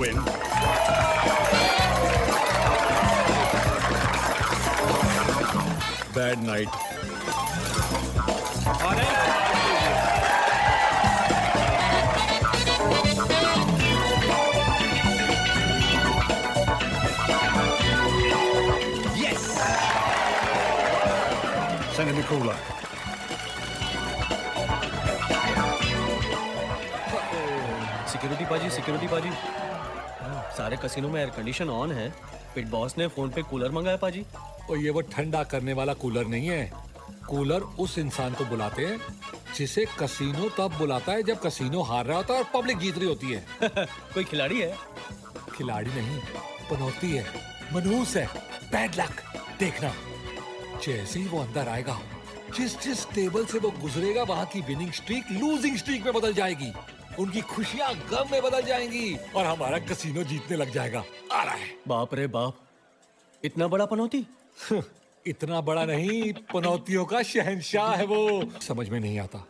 win. Bad night. Yes! Send in the cooler. Security पाजी सारे casino में air condition on है। पिट boss ने फोन पे कूलर मंगाया पाजी। और ये वो ठंडा करने वाला कूलर नहीं है। कूलर उस इंसान को बुलाते हैं जिसे कसिनो तब बुलाता है जब कसिनो हार रहा होता है और पब्लिक जीत रही होती है। कोई खिलाड़ी है? खिलाड़ी नहीं, पनौती है, मनहूस है, बैड लक। देखना, जैसे ही वो अंदर आएगा, जिस टेबल से वो गुजरेगा वहां की विनिंग स्ट्रीक लूजिंग स्ट्रीक में बदल जाएगी। उनकी खुशियां गम में बदल जाएंगी और हमारा कसिनो जीतने लग जाएगा। आ रहा है। बाप रे बाप, इतना बड़ा पनौती? इतना बड़ा नहीं, पनौतियों का शहंशाह है वो। समझ में नहीं आता,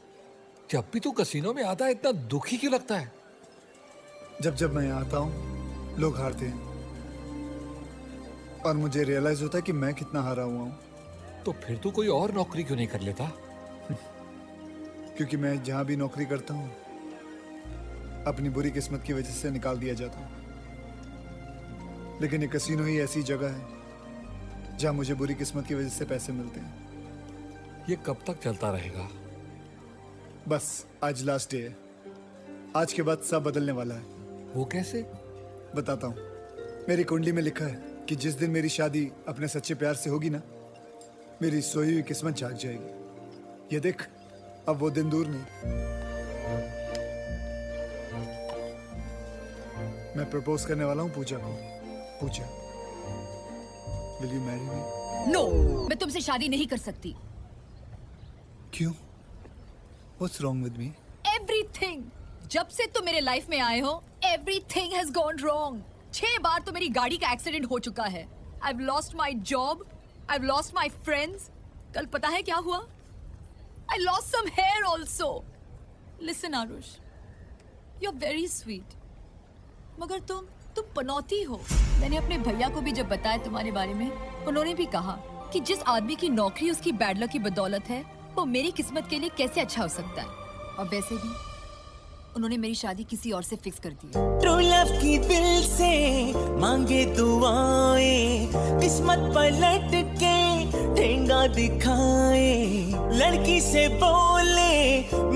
जब भी तू कसिनो में आता है इतना दुखी क्यों लगता है? जब मैं यहाँ आता हूँ लोग हारते हैं और मुझे रियलाइज होता है कि मैं कितना हारा हुआ हूँ। तो फिर तू कोई और नौकरी क्यों नहीं कर लेता? क्योंकि मैं जहाँ भी नौकरी करता हूँ अपनी बुरी किस्मत की वजह से निकाल दिया जाता हूँ। लेकिन ये कसिनो ही ऐसी जगह है जहाँ मुझे बुरी किस्मत की वजह से पैसे मिलते हैं। ये कब तक चलता रहेगा? बस आज लास्ट डे है। आज के बाद सब बदलने वाला है। वो कैसे? बताता हूँ। मेरी कुंडली में लिखा है कि जिस दिन मेरी शादी अपने सच्चे प्यार से होगी ना, मेरी सोई हुई किस्मत जाग जाएगी। ये देख, अब वो दिन दूर नहीं। मैं प्रपोज करने वाला हूँ पूजा को। Pooja, will you marry me? नो, मैं तुमसे शादी नहीं कर सकती। क्यों? What's wrong with me? Everything. जब से तुम मेरे लाइफ में आए हो, everything has gone wrong. 6 बार तो मेरी गाड़ी का एक्सीडेंट हो चुका है। I've lost my job. I've lost my friends. कल पता है क्या हुआ? I lost some hair also. Listen, Arush. You're very sweet. मगर तुम पनौती हो। मैंने अपने भैया को भी जब बताया तुम्हारे बारे में, उन्होंने भी कहा कि जिस आदमी की नौकरी उसकी बैड लक की बदौलत है, वो मेरी किस्मत के लिए कैसे अच्छा हो सकता है। और वैसे भी उन्होंने मेरी शादी किसी और से फिक्स कर दी। ट्रू लव की दिल से मांगे दुआएं, किस्मत पलट के ठेंगा दिखाए। लड़की से बोले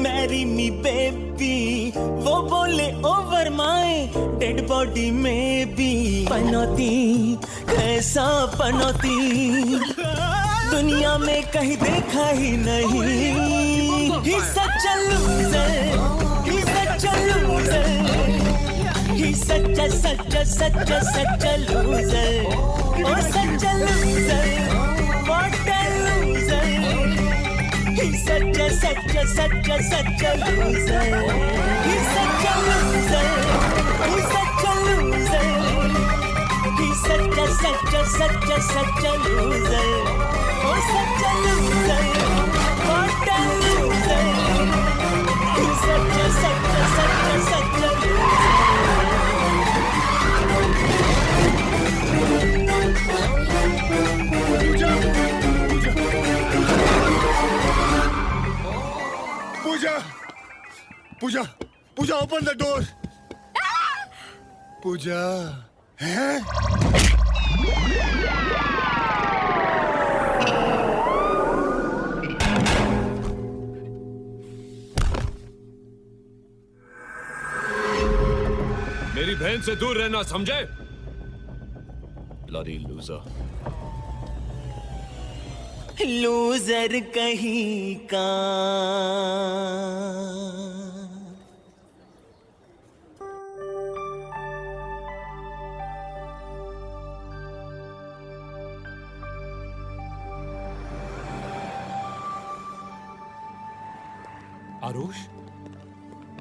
मैरी मी बेबी, वो बोले ओवर माय डेड बॉडी में भी। पनौती, कैसा पनौती दुनिया में कहीं देखा ही नहीं। He's such a loser. He's such a loser. He's such a loser. Oh, such a loser. What a loser. He's such a loser. He's such a loser. He's such a loser. He's such a loser. Oh, such a loser. What a loser. He's such a loser. Puja, open the door. पूजा, हैं? मेरी बहन से दूर रहना, समझे? Bloody loser. Loser कहीं का। आरुष,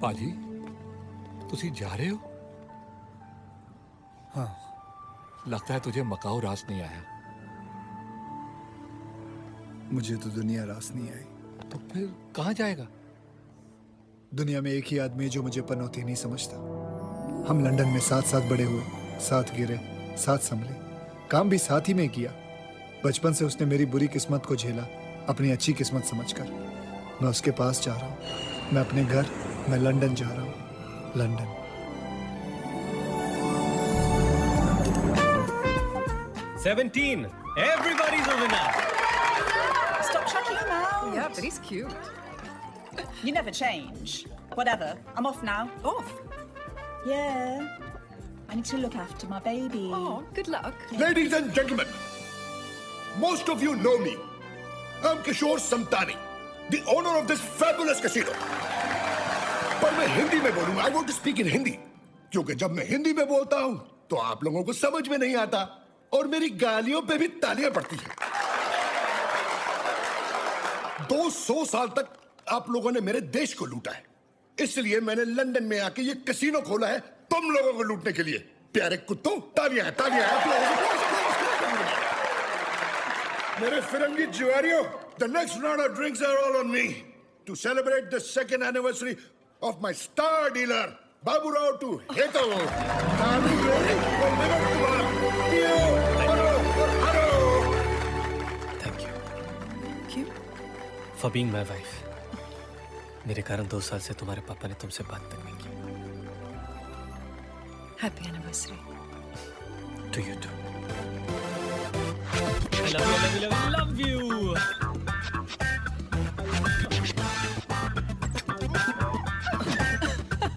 पाजी, तुसी जा रहे हो? हाँ। लगता है तुझे मकाऊ रास नहीं आया। मुझे तो दुनिया रास नहीं आई। तो फिर कहाँ जाएगा? दुनिया में एक ही आदमी है जो मुझे पनौती नहीं समझता। हम लंदन में साथ साथ बड़े हुए, साथ गिरे, साथ संभले, काम भी साथ ही में किया। बचपन से उसने मेरी बुरी किस्मत को झेला अपनी अच्छी किस्मत समझकर। मैं उसके पास जा रहा हूँ, मैं अपने घर, मैं लंदन जा रहा हूँ, London. Everybody's a winner. Stop chucking him out. Yeah, but he's cute. You never change. Whatever. I'm off now. Off. Yeah. I need to look after my baby. Oh, good luck. Ladies and gentlemen, most of you know me. I'm Kishore Samtani, the owner of this fabulous casino. पर मैं हिंदी में बोलूंगा. I want to speak in Hindi. क्योंकि जब मैं हिंदी में बोलता हूं, तो आप लोगों को समझ में नहीं आता और मेरी गालियों पे भी तालियां पड़ती हैं। 200 साल तक आप लोगों ने मेरे देश को लूटा है, इसलिए मैंने लंदन में आके ये कैसीनो खोला है तुम लोगों को लूटने के लिए। प्यारे कुत्तों, तालियां तालियां आप लोगों को। मेरे फिरंगी जुआरियों, the next round of drinks are all on me to celebrate the 2nd anniversary of my star dealer Babu Rao to Heto. Thank you. Cute. For being my wife. मेरे कारण 2 साल से तुम्हारे पापा ने तुमसे बात तक नहीं की। Happy anniversary. To you too. I love you, love you, love you, love you.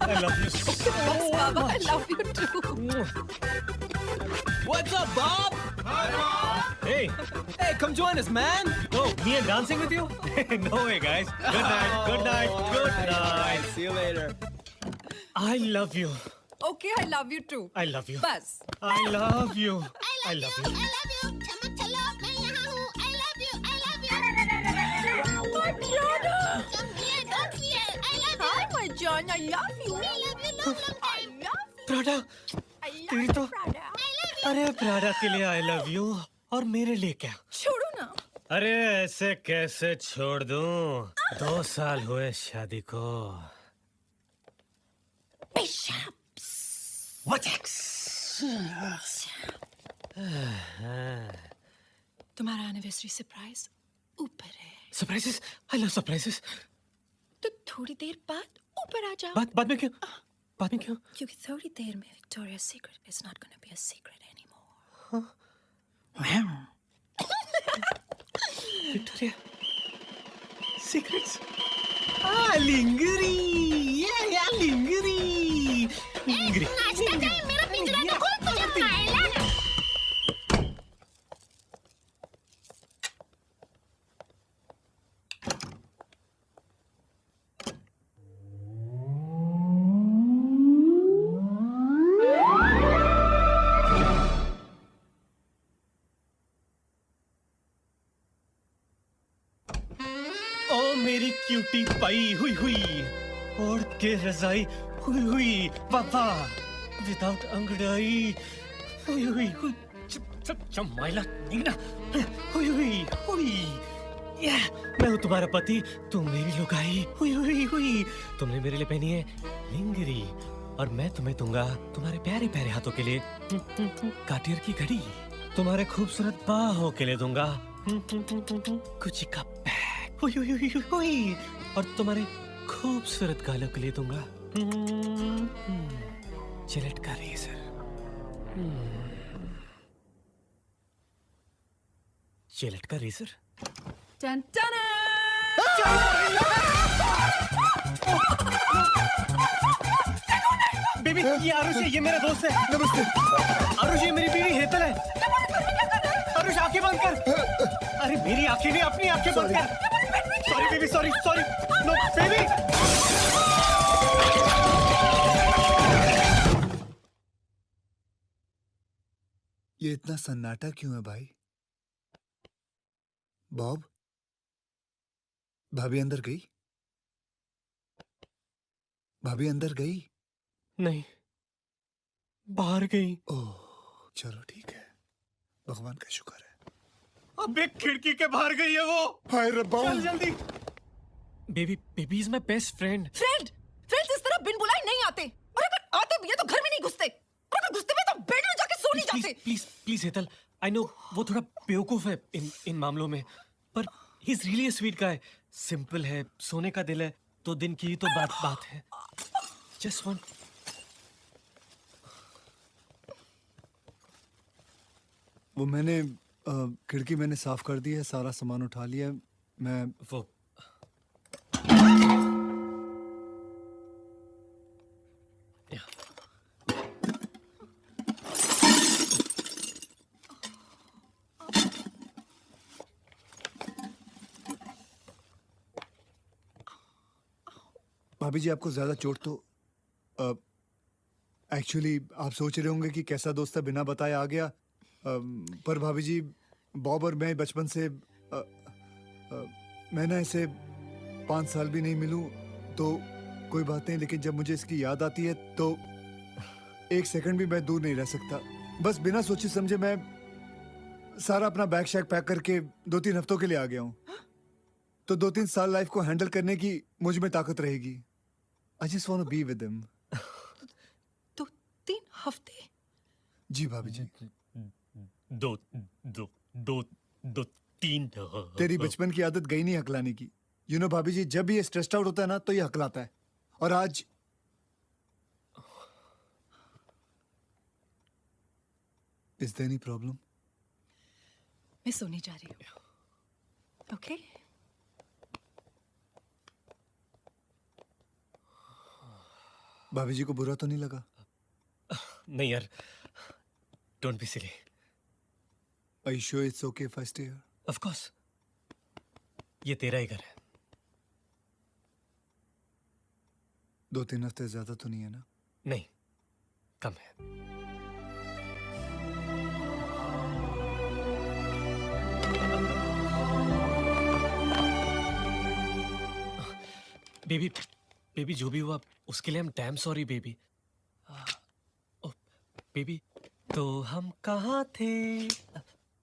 I love you so Yes, Baba, I love you too. What's up, Bob? Hi, Bob. Hey, come join us, man. Oh, me and dancing with you? No way, guys. Good night, good night, good night. See you later. I love you. Okay, I love you too. I love you. Bas. I love you. I love you. I love you. चमक चलो मैं यहाँ हूँ. I love you. I love you. My Jana. Come here. Don't fear. I love you. Hi, my John. I love you. I love you. Long I time. love you. Prada. I love तेरी you, तो- Prada. I love you. अरे Prada के लिए आई love you और मेरे लिए क्या? छोड़ो ना. अरे ऐसे कैसे छोड़ दूं? 2 साल हुए शादी को। तुम्हारा एनिवर्सरी सरप्राइज ऊपर है. Surprises, I love surprises. तो थोड़ी देर बाद ऊपर आ जाओ. बाद में क्यों? बाद में क्यों? क्योंकि थोड़ी देर में Victoria's Secret is not going to be a secret anymore. Victoria Secrets. लिंगरी. या लिंगरी. लिंगरी. नाश्ता टाइम. मेरा पिंजरा तो खोल. तुझे खाएगा. ओ मेरी क्यूटी पाई हुई हुई, ओढ़ के रजाई हुई हुई, पापा विदाउट अंगड़ाई हुई हुई हुई, चमाइला निगना हुई हुई हुई। या मैं हूँ तुम्हारा पति, तुम मेरी लुगाई हुई हुई हुई। तुमने मेरे लिए पहनी है लिंगरी और मैं तुम्हें दूंगा तुम्हारे प्यारे प्यारे हाथों के लिए कार्टियर की घड़ी। तुम्हारे खूबसूरत बाहों के लिए दूंगा गुच्ची का बैग हुई हुई हुई हुई और तुम्हारे खूबसूरत गालों के लिए दूंगा जिलेट का रेजर। जिलेट का रेजर। Dun, dun, बेबी ये आरुष है, ये मेरा दोस्त है। नमस्ते। आरुष ये मेरी बीवी हेतल है। आरुष आंखें बंद कर। अरे मेरी आंखें नहीं, अपनी आंखें बंद कर। Sorry baby, sorry sorry. No baby. ये इतना सन्नाटा क्यों है भाई? बॉब, भाभी अंदर गई? भाभी अंदर गई? नहीं, बाहर गई। ओह, चलो ठीक है, भगवान का शुक्र है। अबे खिड़की के बाहर गई है वो। हाय रब्बा। चल जल्दी। Baby, baby is my best friend. Friends इस तरह बिन बुलाए नहीं आते। और अगर आते भी है तो घर में नहीं घुसते, और अगर घुसते भी तो बेड में जाके सो नहीं जाते। Please please Hetal, I know वो थोड़ा बेवकूफ है इन मामलों में, पर he is really a sweet guy. Simple है, सोने का दिल है, 2 दिन की ही तो बात है। Just one. वो मैंने खिड़की मैंने साफ कर दी है, सारा सामान उठा लिया है। मैं वो भाभी जी, आपको ज्यादा चोट तो एक्चुअली आप सोच रहे होंगे कि कैसा दोस्त है, बिना बताए आ गया। पर भाभी जी, बॉब और मैं बचपन से मैं ना ऐसे 5 साल भी नहीं मिलूं तो कोई बात नहीं, लेकिन जब मुझे इसकी याद आती है तो 1 सेकंड भी मैं दूर नहीं रह सकता। बस बिना सोचे समझे मैं सारा अपना बैग शैग पैक करके 2-3 हफ्तों के लिए आ गया हूँ। तो 2-3 साल लाइफ को हैंडल करने की मुझ में ताकत रहेगी। I just want to be with him. 2-3 हफ्ते? जी भाभी जी। 2-3 तेरी बचपन की आदत गई नहीं हकलाने की। यू नो भाभी जी, जब भी ये स्ट्रेस्ड आउट होता है ना तो ये हकलाता है। और आज इज देयर एनी प्रॉब्लम? मैं सोने जा रही हूँ। ओके? भाभी जी को बुरा तो नहीं लगा? नहीं यार, don't be silly. Are you sure it's okay if I stay here? Of course, ये तेरा ही घर है। 2-3 हफ्ते ज्यादा तो नहीं है ना? नहीं, कम है। बेबी बेबी, जो भी हुआ उसके लिए हम डैम सॉरी बेबी। ओ बेबी, तो हम कहाँ थे?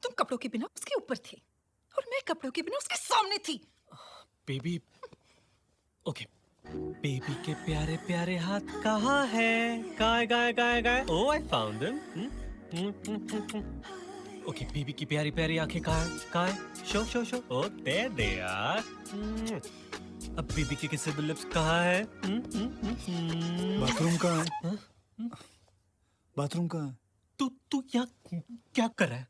तुम कपड़ों के बिना उसके ऊपर थे और मैं कपड़ों के बिना उसके सामने थी। Baby, okay. बेबी के प्यारे प्यारे हाथ कहाँ है? गाय गाय गाय गाय। Oh I found them. Okay, baby की प्यारी प्यारी आंखें कहाँ है? Show show show. Oh there they are. अब बेबी के किसे लिप्स कहाँ है? बाथरूम कहाँ है? बाथरूम कहाँ है? तू यहाँ क्या कर रहा है?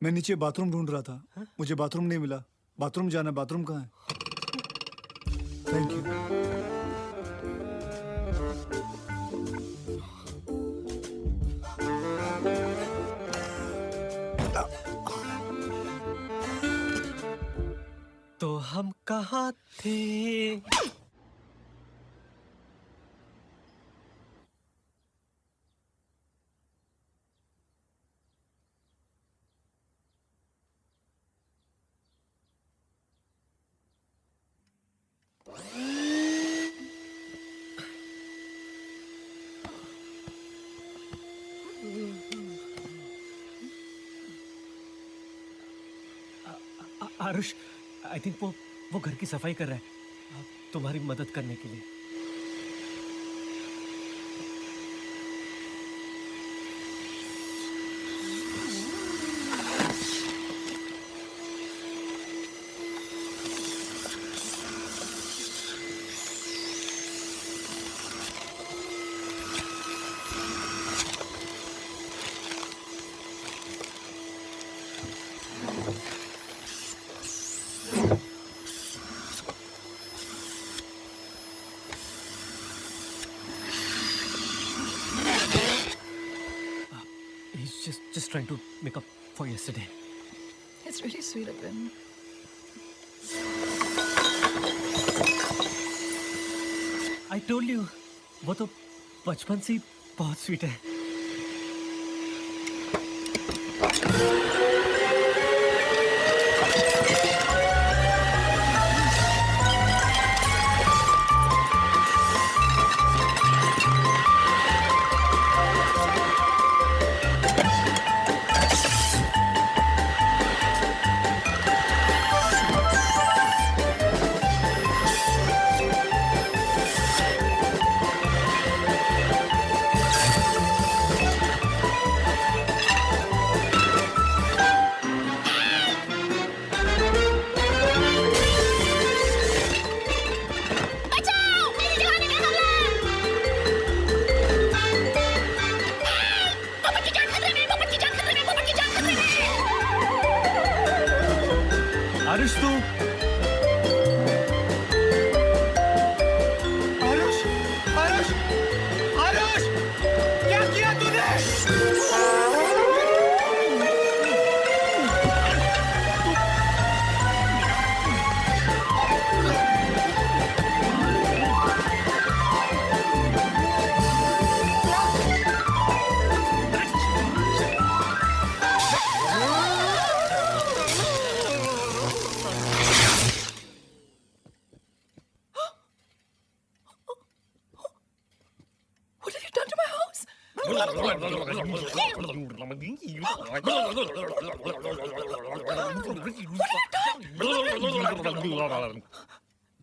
मैं नीचे बाथरूम ढूंढ रहा था। मुझे बाथरूम नहीं मिला। बाथरूम जाना, बाथरूम कहाँ है? Thank you. तो हम कहाँ थे? आरुष, आई थिंक वो घर की सफाई कर रहा है तुम्हारी मदद करने के लिए। Just trying to make up for yesterday. It's really sweet of him. I told you, वो तो बचपन से ही बहुत स्वीट है।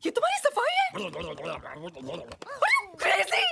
ये तुम्हारी सफाई है? क्रेजी?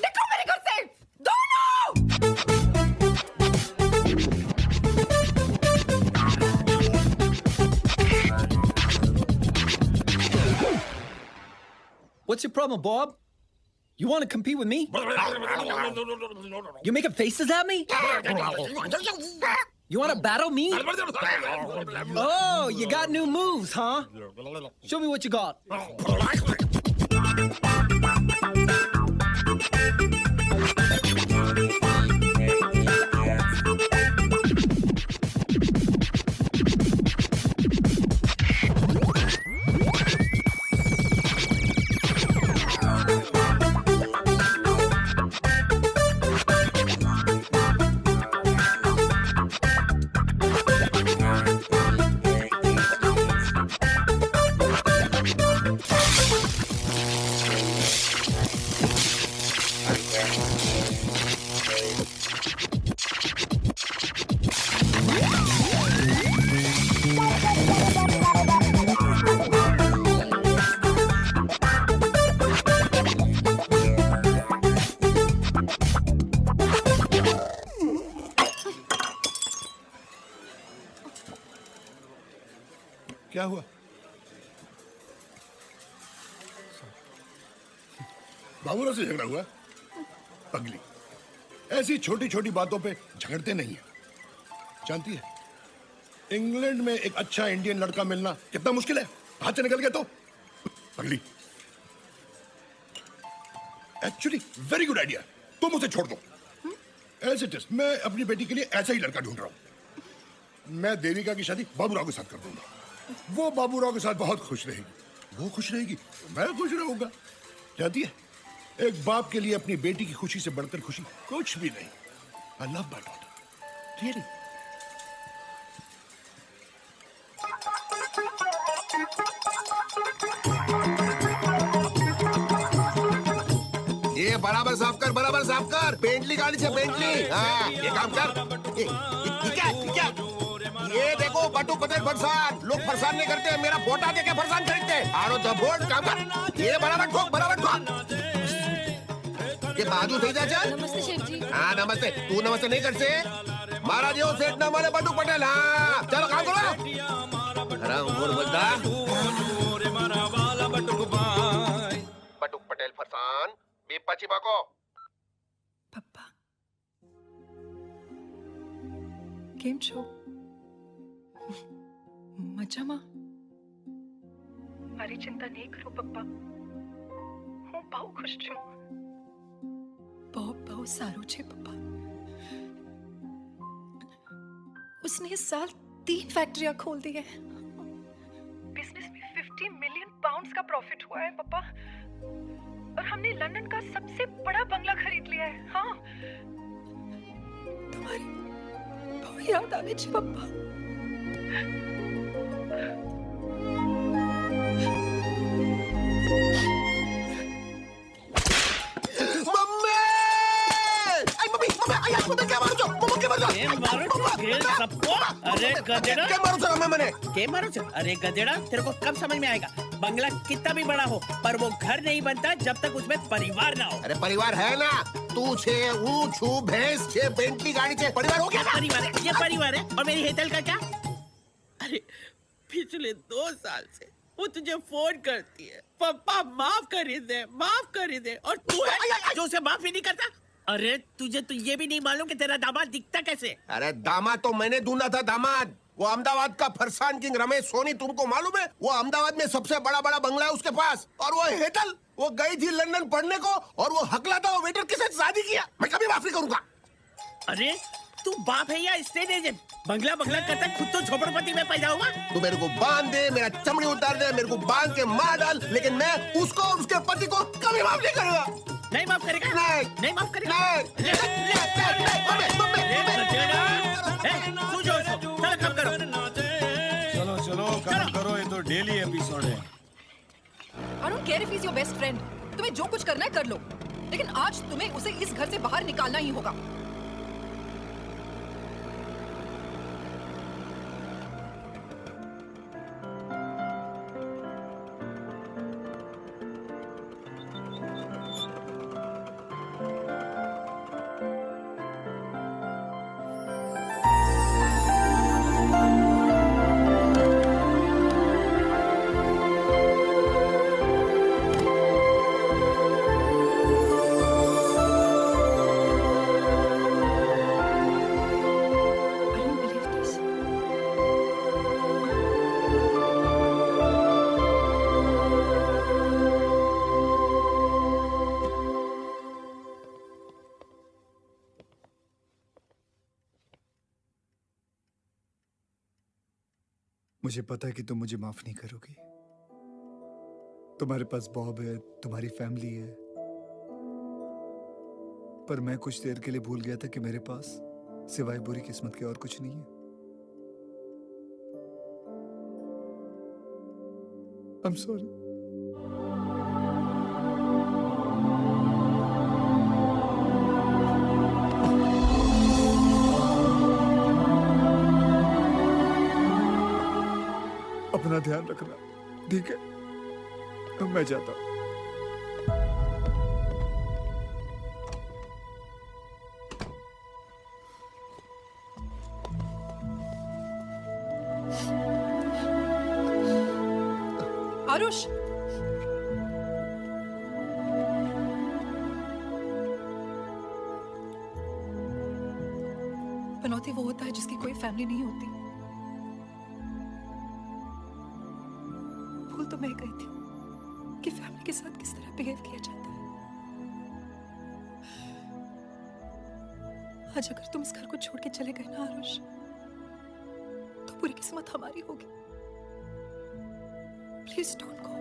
निकलो मेरे घर से दोनों। What's your problem, Bob? You want to compete with me? You making faces at me? You want to battle me? Oh, you got new moves, huh? Show me what you got. क्या हुआ? बाबूराव से झगड़ा हुआ? पगली, ऐसी छोटी छोटी बातों पे झगड़ते नहीं है। जानती है, इंग्लैंड में एक अच्छा इंडियन लड़का मिलना कितना मुश्किल है। हाथ से निकल गया तो पगली। एक्चुअली वेरी गुड आइडिया, तुम उसे छोड़ दो। एज इट इज, मैं अपनी बेटी के लिए ऐसा ही लड़का ढूंढ रहा हूं। मैं देविका की शादी बाबूराव के साथ कर दूंगा। वो बाबूराव के साथ बहुत खुश रहेगी, वो खुश रहेगी, मैं खुश रहूंगा। जानती है, एक बाप के लिए अपनी बेटी की खुशी से बढ़कर खुशी कुछ भी नहीं। I love my daughter, really. ये बराबर साफ कर, बराबर साफ कर। पेंटली गाड़ी से पेंटली। हाँ, ये काम कर। क्या ये देखो, बटू पटेल फरसान। लोग फरसान नहीं करते, मेरा फोटा देके फरसान खरीदते। आरो द बोर्ड काम कर। ये बराबर ठोक, बराबर ठोक। ये बाजू થઈ जा चल। नमस्ते शेठ जी। हाँ नमस्ते। तू नमस्ते नहीं कर से? महाराज यो सेठ ना माने बटू पटेल। हाँ चलो काम करो। हराम गोर बंदा। बटू पटेल फरसान बीपा चिबाको। પપ્પા કેમ છો? મજામાં? મારી ચિંતા નહીં કરો પપ્પા, હું બહુ ખુશ છું. બહુ સારું છે પપ્પા. उसने इस साल 3 फैक्ट्रियां खोल दी है. बिजनेस में 50 मिलियन पाउंड्स का प्रॉफिट हुआ है पप्पा. और हमने लंदन का सबसे बड़ा बंगला खरीद लिया है. हाँ, तुम्हारी बहुत याद आवे छे पप्पा. अरे गधेड़ा, क्या मारू सर मैंने? क्या मारू सर? अरे गधेड़ा, तेरे को कब समझ में आएगा? बंगला कितना भी बड़ा हो, पर वो घर नहीं बनता जब तक उसमें परिवार ना हो. अरे परिवार है ना. तू छे, हूँ छू, भैंस छे, बेंटली गाड़ी छे, परिवार हो गया ना? परिवार है, ये परिवार है. और मेरी हेतल का क्या? अरे पिछले 2 साल से वो तुझे फोन करती है, पापा माफ कर दे, माफ कर दे, और तू है जो उसे माफ ही नहीं करता. अरे तुझे तो ये भी नहीं मालूम कि तेरा दामाद दिखता कैसे? अरे दामाद तो मैंने ढूंढा था. दामाद वो अहमदाबाद का फरसान किंग रमेश सोनी तुमको मालूम है? वो अहमदाबाद में सबसे बड़ा बड़ा बंगला है उसके पास। और वो हेतल, वो गई थी लंदन पढ़ने को और वो हकलाता वो वेटर के साथ शादी किया। मैं कभी माफ नहीं करूंगा। अरे तू बाप है या स्टेट एजेंट? बंगला बंगला करता खुद तो झोपड़पट्टी में पैदा हुआ। तू मेरे को बांध दे, मेरा चमड़ी उतार दे, मेरे को बांध के मार डाल, लेकिन मैं उसको और उसके पति को कभी माफ नहीं करूंगा। नहीं माफ करेगा? नहीं माफ करेगा? चलो काम करो। चलो चलो काम करो, ये तो डेली एपिसोड है। I don't care if he's your best friend. तुम्हें जो कुछ करना है कर लो, लेकिन आज तुम्हें उसे इस घर से बाहर निकालना ही होगा। मुझे पता है कि तुम मुझे माफ नहीं करोगी। तुम्हारे पास बॉब है, तुम्हारी फैमिली है, पर मैं कुछ देर के लिए भूल गया था कि मेरे पास सिवाय बुरी किस्मत के और कुछ नहीं है। I'm sorry. अपना ध्यान रखना, ठीक है? मैं जाता हूं। आरुष, पनौती वो होता है जिसकी कोई फैमिली नहीं होती। भूल तो मैं गई थी कि फैमिली के साथ किस तरह बिहेव किया जाता है। आज अगर तुम इस घर को छोड़ के चले गए ना आरुष, तो पूरी किस्मत हमारी होगी। Please don't go.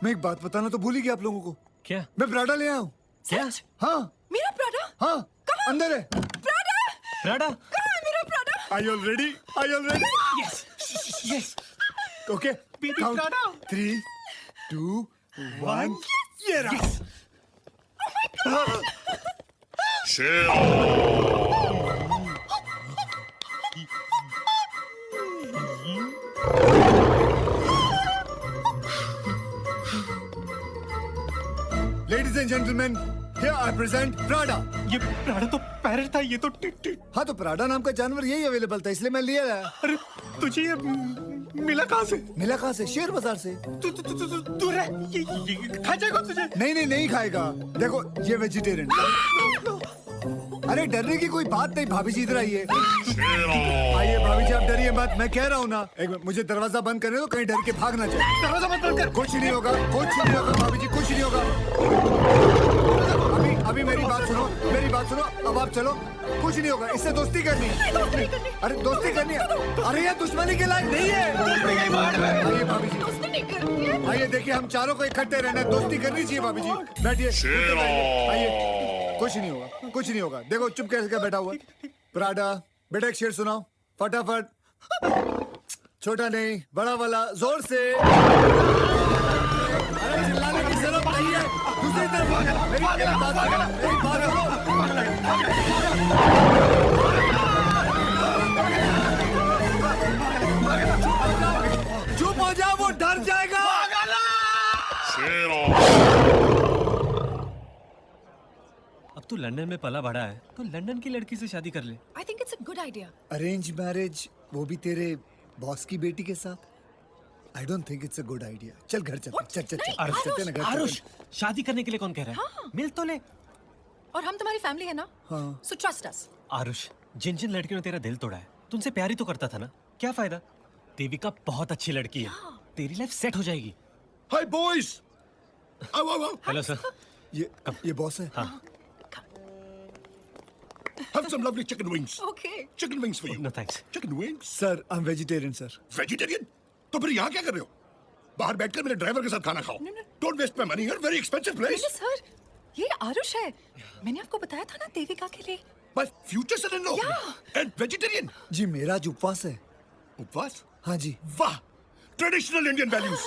मैं एक बात बताना तो भूल ही गया आप लोगों को। क्या? मैं प्राडा ले आया हूँ। क्या? हाँ मेरा प्राडा? हाँ कहाँ? अंदर है। प्राडा? प्राडा? कहाँ है मेरा Prada? Are you all ready? Are you all ready? Yes. Yes. Okay. Baby Count. Prada. 3, 2, 1. ये रहा। Yes. Oh my God. Ladies and gentlemen, here I present Prada. ये प्राडा तो पैरट था, ये तो टिट। हाँ तो प्राडा नाम का जानवर यही अवेलेबल था, इसलिए मैं लिया आया। अरे तुझे ये मिला कहाँ से? मिला कहाँ से? शेर बाजार से। तू रह, ये खा जाएगा तुझे? नहीं खाएगा। देखो ये वेजिटेरियन। अरे डरने की कोई बात नहीं, भाभी जी इधर आइए। आइए भाभी जी, आप डरिए मत, मैं कह रहा हूँ ना। एक मिनट, मुझे दरवाजा बंद करने दो, कहीं डर के भाग ना जाए। दरवाजा बंद कर। कुछ नहीं होगा, कुछ नहीं होगा भाभी जी, कुछ नहीं होगा। अभी मेरी बात सुनो, मेरी बात सुनो। अब आप चलो, कुछ नहीं होगा। इससे दोस्ती करनी है। अरे दोस्ती करनी है। अरे ये दुश्मनी के लायक नहीं है। आइए भाभी जी, दोस्ती नहीं करनी है। आइए देखिए, हम चारों को इकट्ठे रहना है, दोस्ती करनी चाहिए भाभी जी। बैठिए, आइए, कुछ नहीं होगा, कुछ नहीं होगा। देखो चुप कैसे बैठा हुआ। प्राडा बेटा एक शेर सुनाओ फटाफट। छोटा नहीं, बड़ा वाला, जोर से। अरे चिल्लाने की जरूरत नहीं है। दूसरी तरफ मेरी बात चुप हो जाओ, वो डर जाएगा। अब तू लंदन में पला बड़ा है तो लंदन की लड़की से शादी कर ले। I think it's a good idea. Arrange marriage, वो भी तेरे बॉस की बेटी के साथ? I don't think it's a good idea. चल घर चलते, चल चल चल आरुष, चलते ना घर आरुष, चलते। शादी करने के लिए कौन कह रहा है? हाँ। मिल तो ले। और हम तुम्हारी फैमिली है ना? हाँ। So trust us. आरुष, जिन जिन लड़कियों ने तेरा दिल तोड़ा है, तुमसे प्यार ही तो करता था ना? क्या फायदा? देविका बहुत अच्छी लड़की है, तेरी लाइफ सेट हो जाएगी। हाय बॉयज, आओ आओ आओ। Hello sir. ये बॉस है? हाँ। Have some lovely chicken wings. Okay. Chicken wings for you. No thanks. Chicken wings. Sir, I am vegetarian sir. Vegetarian? तो फिर यहाँ क्या कर रहे हो? बाहर बैठकर मेरे ड्राइवर के साथ खाना खाओ। Don't waste my money here. Very expensive place. नहीं सर, ये आरुष है। मैंने आपको बताया था ना देविका के लिए। My future son-in-law. And vegetarian. जी मेरा आज उपवास है। उपवास? हाँ जी। वाह! Traditional Indian values.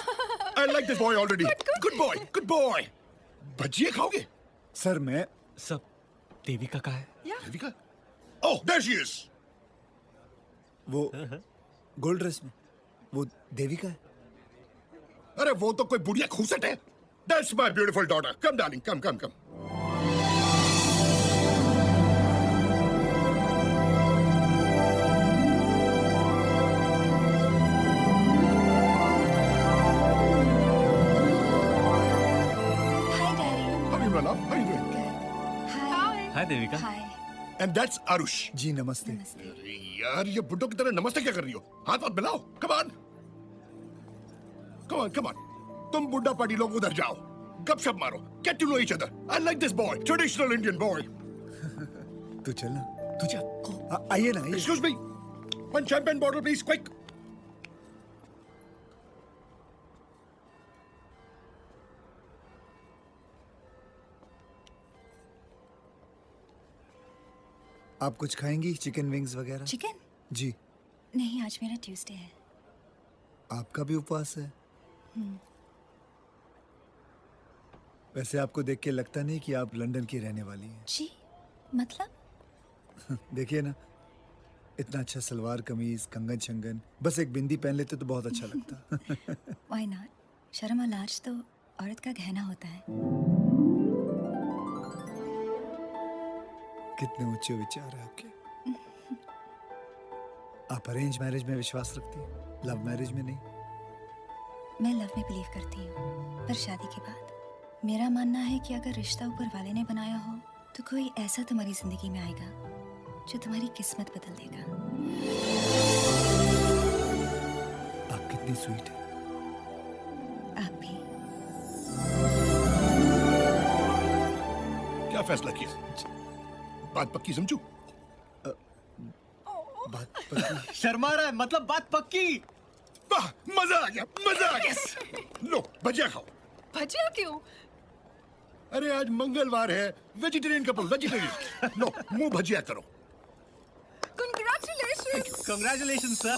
I like this boy already. Good boy. Good boy. भजिए खाओगे? सर मैं सब देविका का है। Devika? Oh, there she is. वो गोल्ड ड्रेस में, वो देविका है। अरे वो तो कोई बुढ़िया खूसट है। That's my beautiful daughter. Come darling, come, come, come. Hi, Daddy. How are you, my love? How are you doing? Hi. Hi Devika. Hi. And that's Arush. जी नमस्ते। अरे यार, ये बुड्ढों की तरह नमस्ते क्या कर रही हो? हाथ वाथ मिलाओ। Come on. Come on, come on. तुम बुड्ढा पार्टी लोग उधर जाओ। गपशप मारो। Get to know each other. I like this boy. Traditional Indian boy. तू चल ना। तू जा। आइए ना, आइए। Excuse me. One champagne bottle, please, quick. आप कुछ खाएंगी? चिकन विंग्स वगैरह? चिकन? जी। नहीं, आज मेरा ट्यूसडे है। आपका भी उपवास है? वैसे आपको देख के लगता नहीं कि आप लंदन की रहने वाली हैं। जी, मतलब? देखिए ना, इतना अच्छा सलवार कमीज, कंगन शंगन, बस एक बिंदी पहन लेते तो बहुत अच्छा लगता। Why not? शर्म और लाज तो औरत का गहना होता है। कितने ऊंचे विचार है आपके। आप अरेंज मैरिज में विश्वास रखती हैं, लव मैरिज में नहीं? मैं लव में बिलीव करती हूँ, पर शादी के बाद मेरा मानना है कि अगर रिश्ता ऊपर वाले ने बनाया हो तो कोई ऐसा तुम्हारी जिंदगी में आएगा जो तुम्हारी किस्मत बदल देगा। आप कितनी स्वीट है। आप भी। क्या फैसला किया? बात पक्की समझू? बात पक्की। शर्मा रहा है, मतलब बात पक्की। वाह, मजा आ गया, मजा आ गया। लो, भजिया खाओ। भजिया क्यों? अरे आज मंगलवार है, वेजिटेरियन कपल, वेजिटेरियन। लो, मुंह भजिया करो। Congratulations. Congratulations, sir.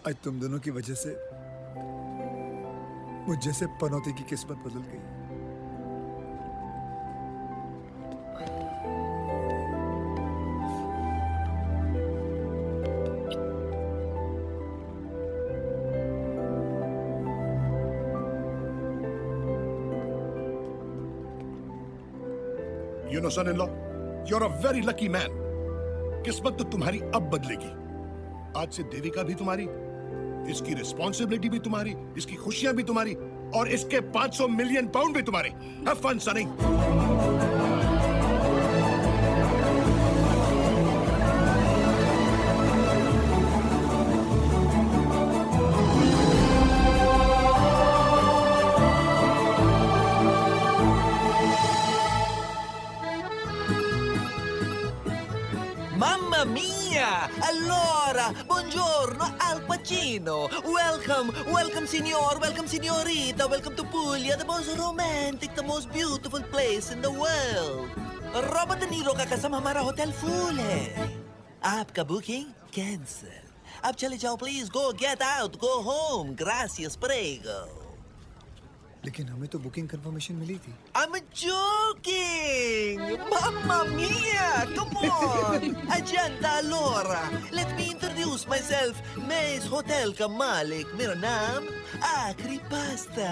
आज तुम दोनों की वजह से मुझ जैसे पनौती की किस्मत बदल गई। You know, son-in-law, you're a very lucky man. किस्मत तो तुम्हारी अब बदलेगी। आज से देविका भी तुम्हारी, इसकी रिस्पॉन्सिबिलिटी भी तुम्हारी, इसकी खुशियां भी तुम्हारी, और इसके 500 मिलियन पाउंड भी तुम्हारे। Have fun, sonny. Mamma mia! Allora, buongiorno, Al Pacino. cappuccino. Welcome, welcome, signor, welcome, signorita, welcome to Puglia, the most romantic, the most beautiful place in the world. Robert De Niro का कसम हमारा hotel full है. आपका booking cancel. अब चले जाओ please. Go, get out, go home. Gracias, prego. लेकिन हमें तो बुकिंग कंफर्मेशन मिली थी. I'm joking! Mamma mia! Come on! Agenda allora! Let me introduce myself. मैं इस होटल का मालिक. मेरा नाम आखरी पास्ता.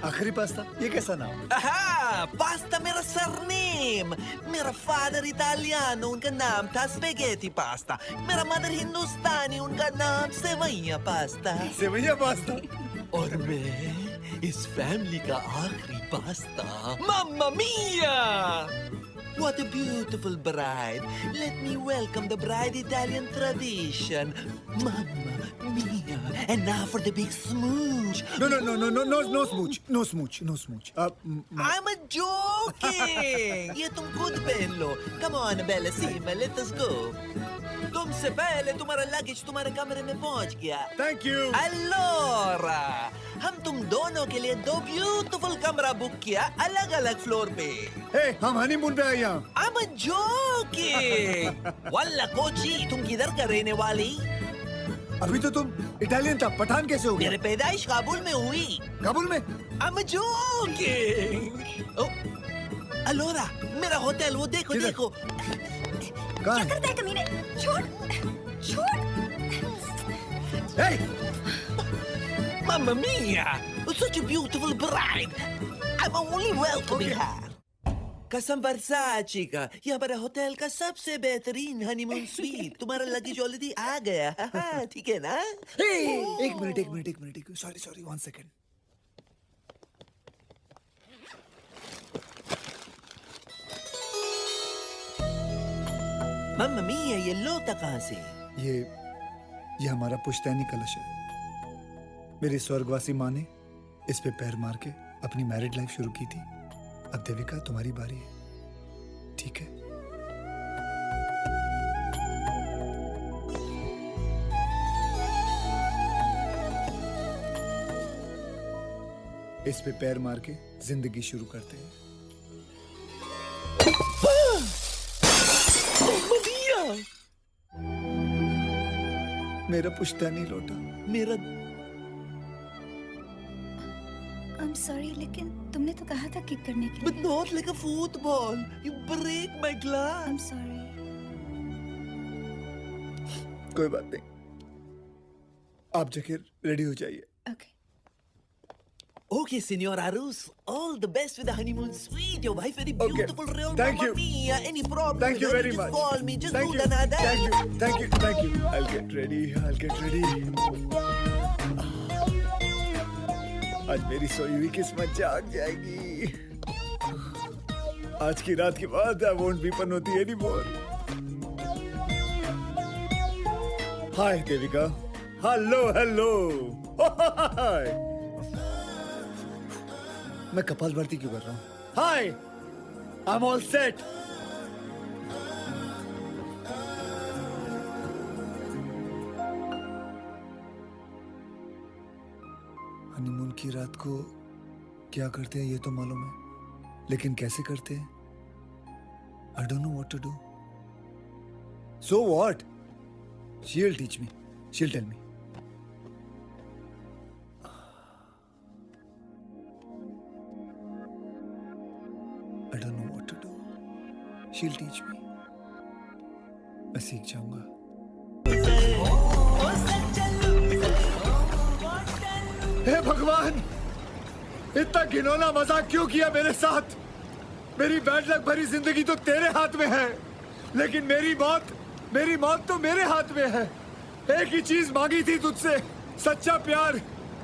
आखिरी पास्ता? ये कैसा नाम? हाँ, पास्ता मेरा सरनेम. मेरा फादर इटालियानो, उनका नाम था स्पेगेटी पास्ता. मेरा मदर हिंदुस्तानी, उनका नाम सेवैया पास्ता. सेवैया पास्ता? और मैं इस फैमिली का आखिरी pasta. Mamma mia! What a beautiful bride. Let me welcome the bride Italian tradition. Mamma mia. And now for the big smooch. No smooch. No smooch. No smooch. I'm a joking. ये तुम खुद पहन लो. Come on, Bella Sima, let us go. तुमसे पहले तुम्हारा luggage तुम्हारे कमरे में पहुंच गया. Thank you. Allora, हम तुम दोनों के लिए 2 ब्यूटीफुल कमरा बुक किया अलग-अलग फ्लोर पे. Hey, हम हनीमून पे आए यहाँ. I'm a joking. वल्ला कोची, तुम किधर का रहने वाली? अभी तो तुम इटालियन था. पठान कैसे हो गया? मेरे पैदाइश काबुल में हुई. काबुल में? I'm a joking. Oh, Allora, मेरा होटल वो देखो देखो. कहाँ है? क्या करता है कमीने? छोड़, छोड़. Hey! Mamma mia! Such a beautiful bride. I'm only welcoming her. कसम वर्साची का. ये हमारा होटल का सबसे बेहतरीन हनीमून स्वीट. तुम्हारा लगेज ऑलरेडी आ गया. ठीक है ना? एक मिनट. Sorry, 1 second. मम्मा मिया, ये लोटा कहाँ से? ये हमारा पुश्तैनी कलश है. मेरी स्वर्गवासी माँ ने इस पे पैर मार के अपनी मैरिड लाइफ शुरू की थी. अब देविका तुम्हारी बारी है. ठीक है? इस पे पैर मार के जिंदगी शुरू करते हैं. मेरा पुश्तैनी लोटा. मेरा I'm sorry, लेकिन तुमने तो कहा था किक करने के लिए. But not like a football. You break my glass. I'm sorry. कोई बात नहीं. आप जाकर रेडी हो जाइए. Okay. Okay, Senor Arus. All the best with the honeymoon suite. Your wife very beautiful. Okay. Real Thank Mamma you. Mia. Any problem? Thank you very just much. Call me. Just Thank do you. the nada. Thank you. I'll get ready. आज मेरी सोई हुई किस्मत जाग जाएगी. आज की रात के बाद I won't be Panauti anymore. Hi, Devika. Hello. Hi. मैं कपाल भारती क्यों कर रहा हूँ? Hi, I'm all set. Honeymoon की रात को क्या करते हैं ये तो मालूम है, लेकिन कैसे करते हैं? I don't know what to do. So what? She'll teach me. She'll tell me. I don't know what to do. She'll teach me. मैं सीख जाऊंगा. हे भगवान, इतना घिनौना मजाक क्यों किया मेरे साथ? मेरी बैड लक भरी जिंदगी तो तेरे हाथ में है, लेकिन मेरी मौत तो मेरे हाथ में है. एक ही चीज मांगी थी तुझसे, सच्चा प्यार.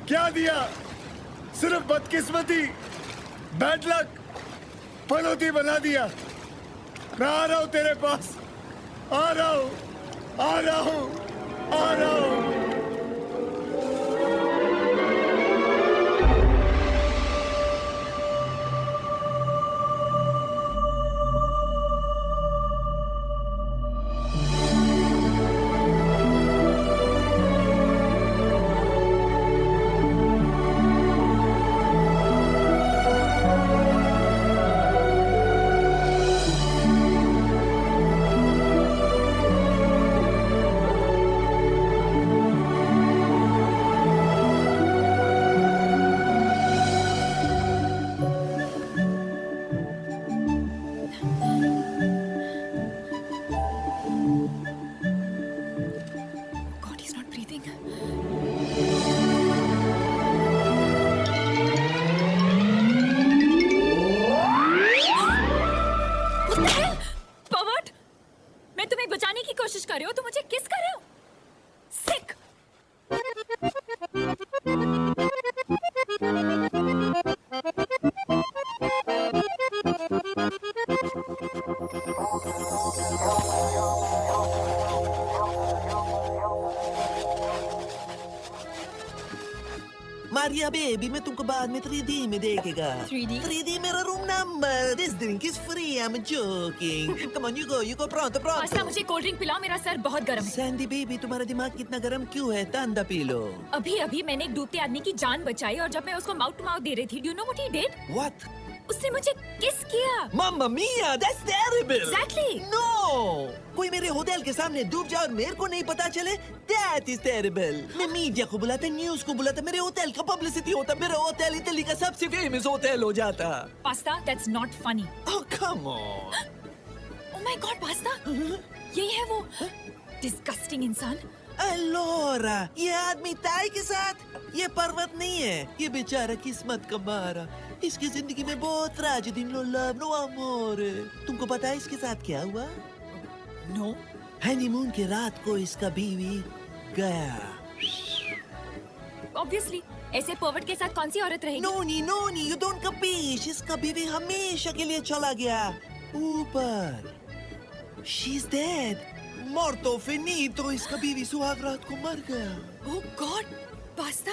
क्या दिया? सिर्फ बदकिस्मती, बैड लक, पनौती बना दिया. मैं आ रहा हूं तेरे पास. आ रहा हूं. आर्या बेबी, मैं तुमको बाद में 3D में देखेगा। 3D मेरा room number. This drink is free, I'm joking. Come on, you go, pronto, pasta, pronto. मुझे कोल्ड ड्रिंक पिलाओ, मेरा सर बहुत गर्म है। सैंडी बेबी, तुम्हारा दिमाग कितना गर्म क्यों है? ठंडा पी लो। अभी अभी मैंने एक डूबते आदमी की जान बचाई और जब मैं उसको माउथ टू माउथ दे रही थी, do you know what he did? What? उसने मुझे किस किया। Mamma mia, that's terrible. Exactly. No. कोई मेरे होटल के सामने डूब जाए और मेरे को नहीं पता चले, that is terrible. मैं मीडिया को बुलाता, न्यूज़ को बुलाता, मेरे होटल का पब्लिसिटी होता, मेरा होटल इटली का सबसे फेमस होटल हो जाता। Pasta, that's not funny. Oh come on. Oh my God, pasta, यही है वो disgusting इंसान। अलोरा, ये आदमी ताई के साथ, ये पर्वत नहीं है, ये बेचारा किस्मत का मारा। इसकी जिंदगी में बहुत ट्रेजेडी, नो लव, नो अमोर। तुमको पता है इसके साथ क्या हुआ? नो। हनीमून की रात को इसका बीवी गया। Obviously, ऐसे पर्वत के साथ कौन सी औरत रहेगी? नोनी, यू डोंट कपीश। इसका बीवी हमेशा के लिए चला गया ऊपर। शी इज डेड, मॉर्टो फिनितो। इसका बीवी सुहाग रात को मर गया। Oh God, पास्ता,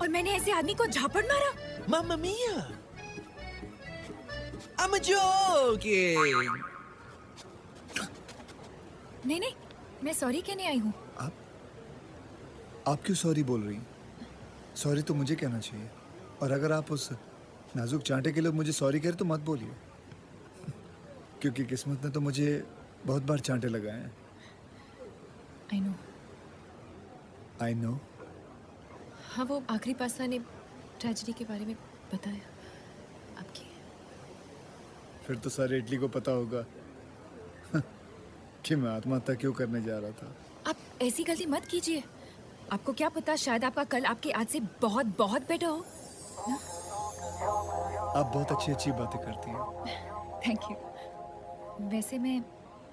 और मैंने ऐसे आदमी को झापड़ मारा। Mamma mia! I'm joking. नहीं, मैं सॉरी कहने आई हूँ। आप क्यों सॉरी बोल रही हैं? सॉरी तो मुझे कहना चाहिए। और अगर आप उस नाजुक चांटे के लिए मुझे सॉरी कह रहे तो मत बोलिए, क्योंकि किस्मत ने तो मुझे बहुत बार चांटे लगाए हैं। I know. हाँ, वो आखिरी पास्ता ने ट्रेजेडी के बारे में बताया आपकी। फिर तो सारे इटली को पता होगा कि मैं आत्महत्या क्यों करने जा रहा था। आप ऐसी गलती मत कीजिए। आपको क्या पता, शायद आपका कल आपके आज से बहुत बहुत बेटर हो। आप बहुत अच्छी बातें करती हैं। Thank you. वैसे मैं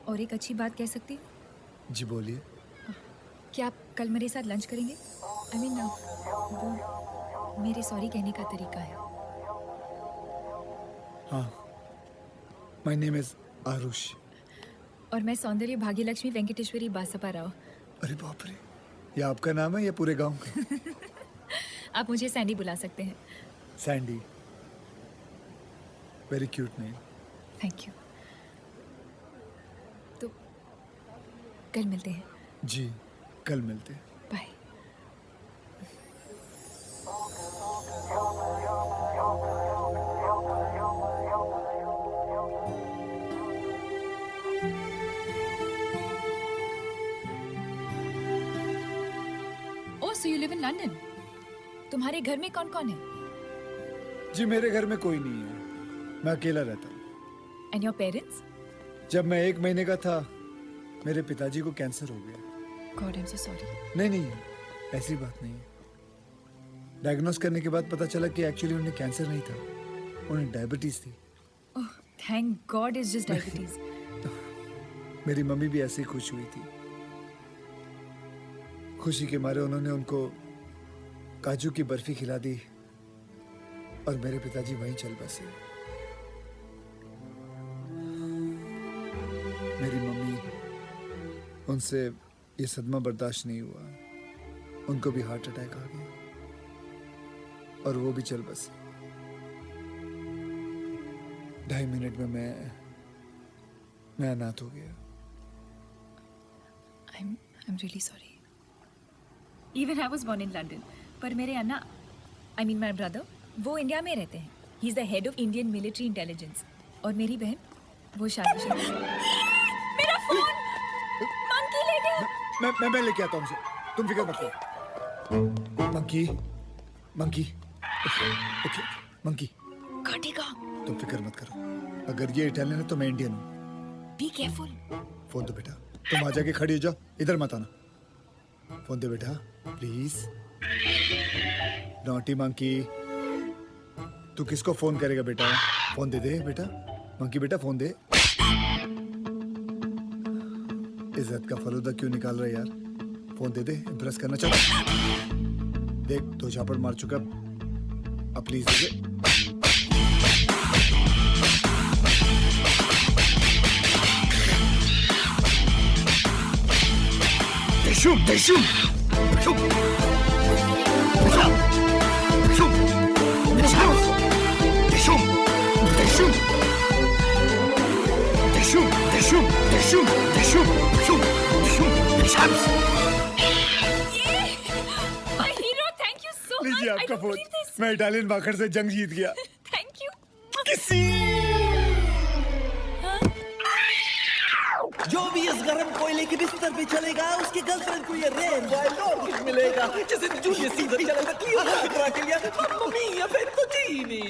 और एक अच्छी बात कह सकती हूँ? जी बोलिए। क्या आप कल मेरे साथ लंच करेंगे? I mean, वो मेरे सॉरी कहने का तरीका है। हाँ, माय नेम इज आरुष। और मैं सौंदर्य भाग्यलक्ष्मी वेंकटेश्वरी बासपा राव। अरे बाप रे, ये आपका नाम है या पूरे गांव का? आप मुझे सैंडी बुला सकते हैं। Sandy, very cute name. Thank you. तो कल मिलते हैं। जी, कल मिलते हैं। Bye. So you live in London? तुम्हारे घर में कौन कौन है? जी मेरे घर में कोई नहीं है, मैं अकेला रहता हूँ। And your parents? जब मैं 1 महीने का था मेरे पिताजी को कैंसर हो गया। God, I'm so sorry. नहीं, ऐसी बात नहीं है। डायग्नोस करने के बाद पता चला कि एक्चुअली उन्हें कैंसर नहीं था, उन्हें डायबिटीज थी। Oh, thank God it's just diabetes. मेरी मम्मी भी ऐसे ही खुश हुई थी। खुशी के मारे उन्होंने उनको काजू की बर्फी खिला दी और मेरे पिताजी वहीं चल बसे। मेरी मम्मी, उनसे ये सदमा बर्दाश्त नहीं हुआ, उनको भी हार्ट अटैक आ गया और वो भी चल बसे। 2.5 मिनट में मैं अनाथ हो गया। I'm really sorry. Even I was born in London. पर मेरे अन्ना, I mean my brother, वो इंडिया में रहते हैं। He's the head of Indian military intelligence. और मेरी बहन, वो शादीशुदा है। मेरा फोन मंकी ले गया। मैं लेके आता हूँ उसे, तुम फिक्र मत करो। Monkey, okay, monkey. काटेगा। तुम फिक्र मत करो, अगर ये इटालियन है तो मैं इंडियन हूँ। Be careful. फोन दो बेटा, तुम आ जाके खड़ी हो जाओ, इधर मत आना। फोन दे बेटा, प्लीज। नॉटी मंकी, तू किसको फोन करेगा बेटा? फोन दे बेटा। मंकी बेटा फोन दे। इज्जत का फलूदा क्यों निकाल रहा है यार? फोन दे, इम्प्रेस करना चाहता। देख 2 झापड़ मार चुका, अब please they. Shoot! Dishum. Dishum, dishum, dishum, dishum, dishum, dishum, dishams. My hero, thank you so much. लीजिए I आपका don't फोन। believe this. मैं इटालियन बाखर से जंग जीत गया। Thank you. जो भी इस गर्म कोयले के बिस्तर पे चलेगा उसके गर्लफ्रेंड को ये रेयर वाइल्ड ऑर्किड मिलेगा जैसे जूलियस सीजर चलेगा क्लियोपेट्रा के लिए मम्मी या फेतुचीनी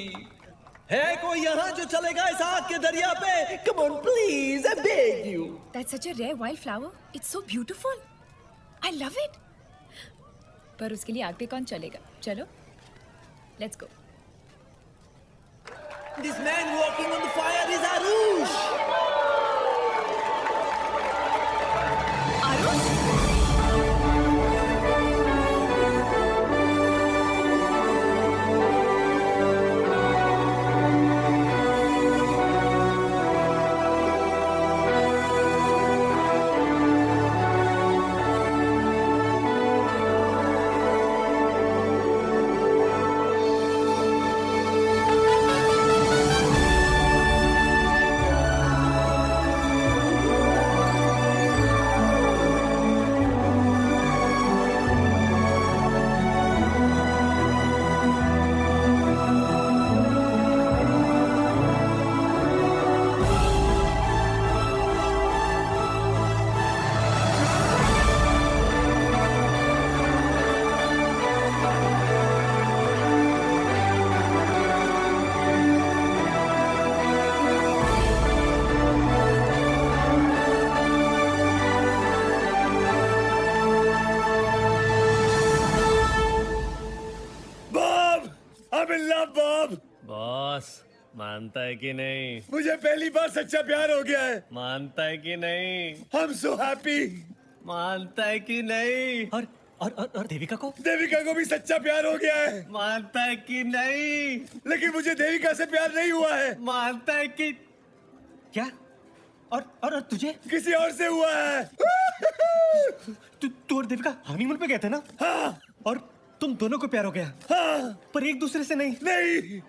है कोई यहाँ जो चलेगा इस आग के दरिया पे come on please I beg you That's such a rare wildflower. It's so beautiful. I love it. पर उसके लिए आग पे कौन चलेगा? चलो, let's go. This man walking on the fire is Aarush boss मानता है कि नहीं? मुझे पहली बार सच्चा प्यार हो गया है। मानता है कि नहीं? I'm so happy. मानता है कि नहीं? और देविका को? देविका को भी सच्चा प्यार हो गया है। मानता है कि नहीं? लेकिन मुझे देविका से प्यार नहीं हुआ है। मानता है कि क्या? और तुझे? किसी और से हुआ है। तू और देविका हनीमून पे गए थे ना? हाँ। और तुम दोनों को प्यार हो गया? हाँ। पर एक दूसरे से नहीं? नहीं।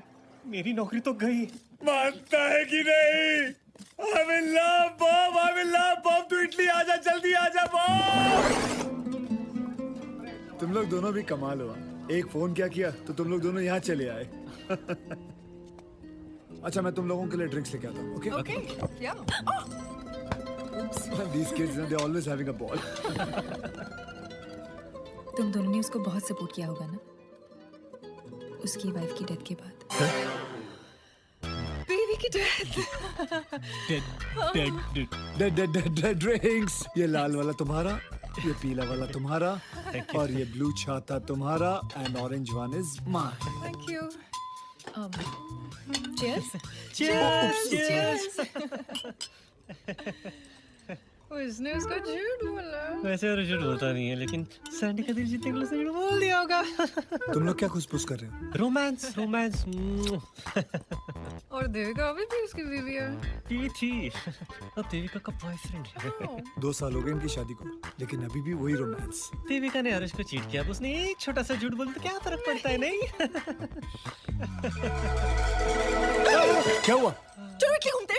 मेरी नौकरी तो गई। मानता है कि नहीं? I'm in love, Bob. I'm in love, Bob. तू इटली आजा, जल्दी आजा, Bob. तुम लोग दोनों भी कमाल हुआ। एक फोन क्या किया तो तुम लोग दोनों यहाँ चले आए। अच्छा मैं तुम लोगों के लिए ड्रिंक्स लेके आता हूँ, okay? Okay. Yeah. These kids, they're always having a ball. तुम दोनों ने उसको बहुत सपोर्ट किया होगा ना? उसकी वाइफ की डेथ के बाद। बेबी की डेथ। Dead drinks. ये लाल वाला तुम्हारा, ये पीला वाला तुम्हारा, और ये ब्लू छाता तुम्हारा, and orange one is mine. Thank you. Cheers. Cheers. उसने उसको झूठ बोला। वैसे और झूठ होता नहीं है, लेकिन सैंडी का दिल जीतने के लिए झूठ बोल दिया होगा। तुम लोग क्या खुसफुस कर रहे हो? रोमांस। और देविका अभी भी उसकी बीवी है। ये थी। अब देविका का बॉयफ्रेंड है। 2 साल हो गए इनकी शादी को, लेकिन अभी भी वही रोमांस। देविका ने आरुष को चीट किया, अब उसने एक छोटा सा झूठ बोल तो क्या फर्क पड़ता है, नहीं? क्या हुआ? चलो इटली घूमते।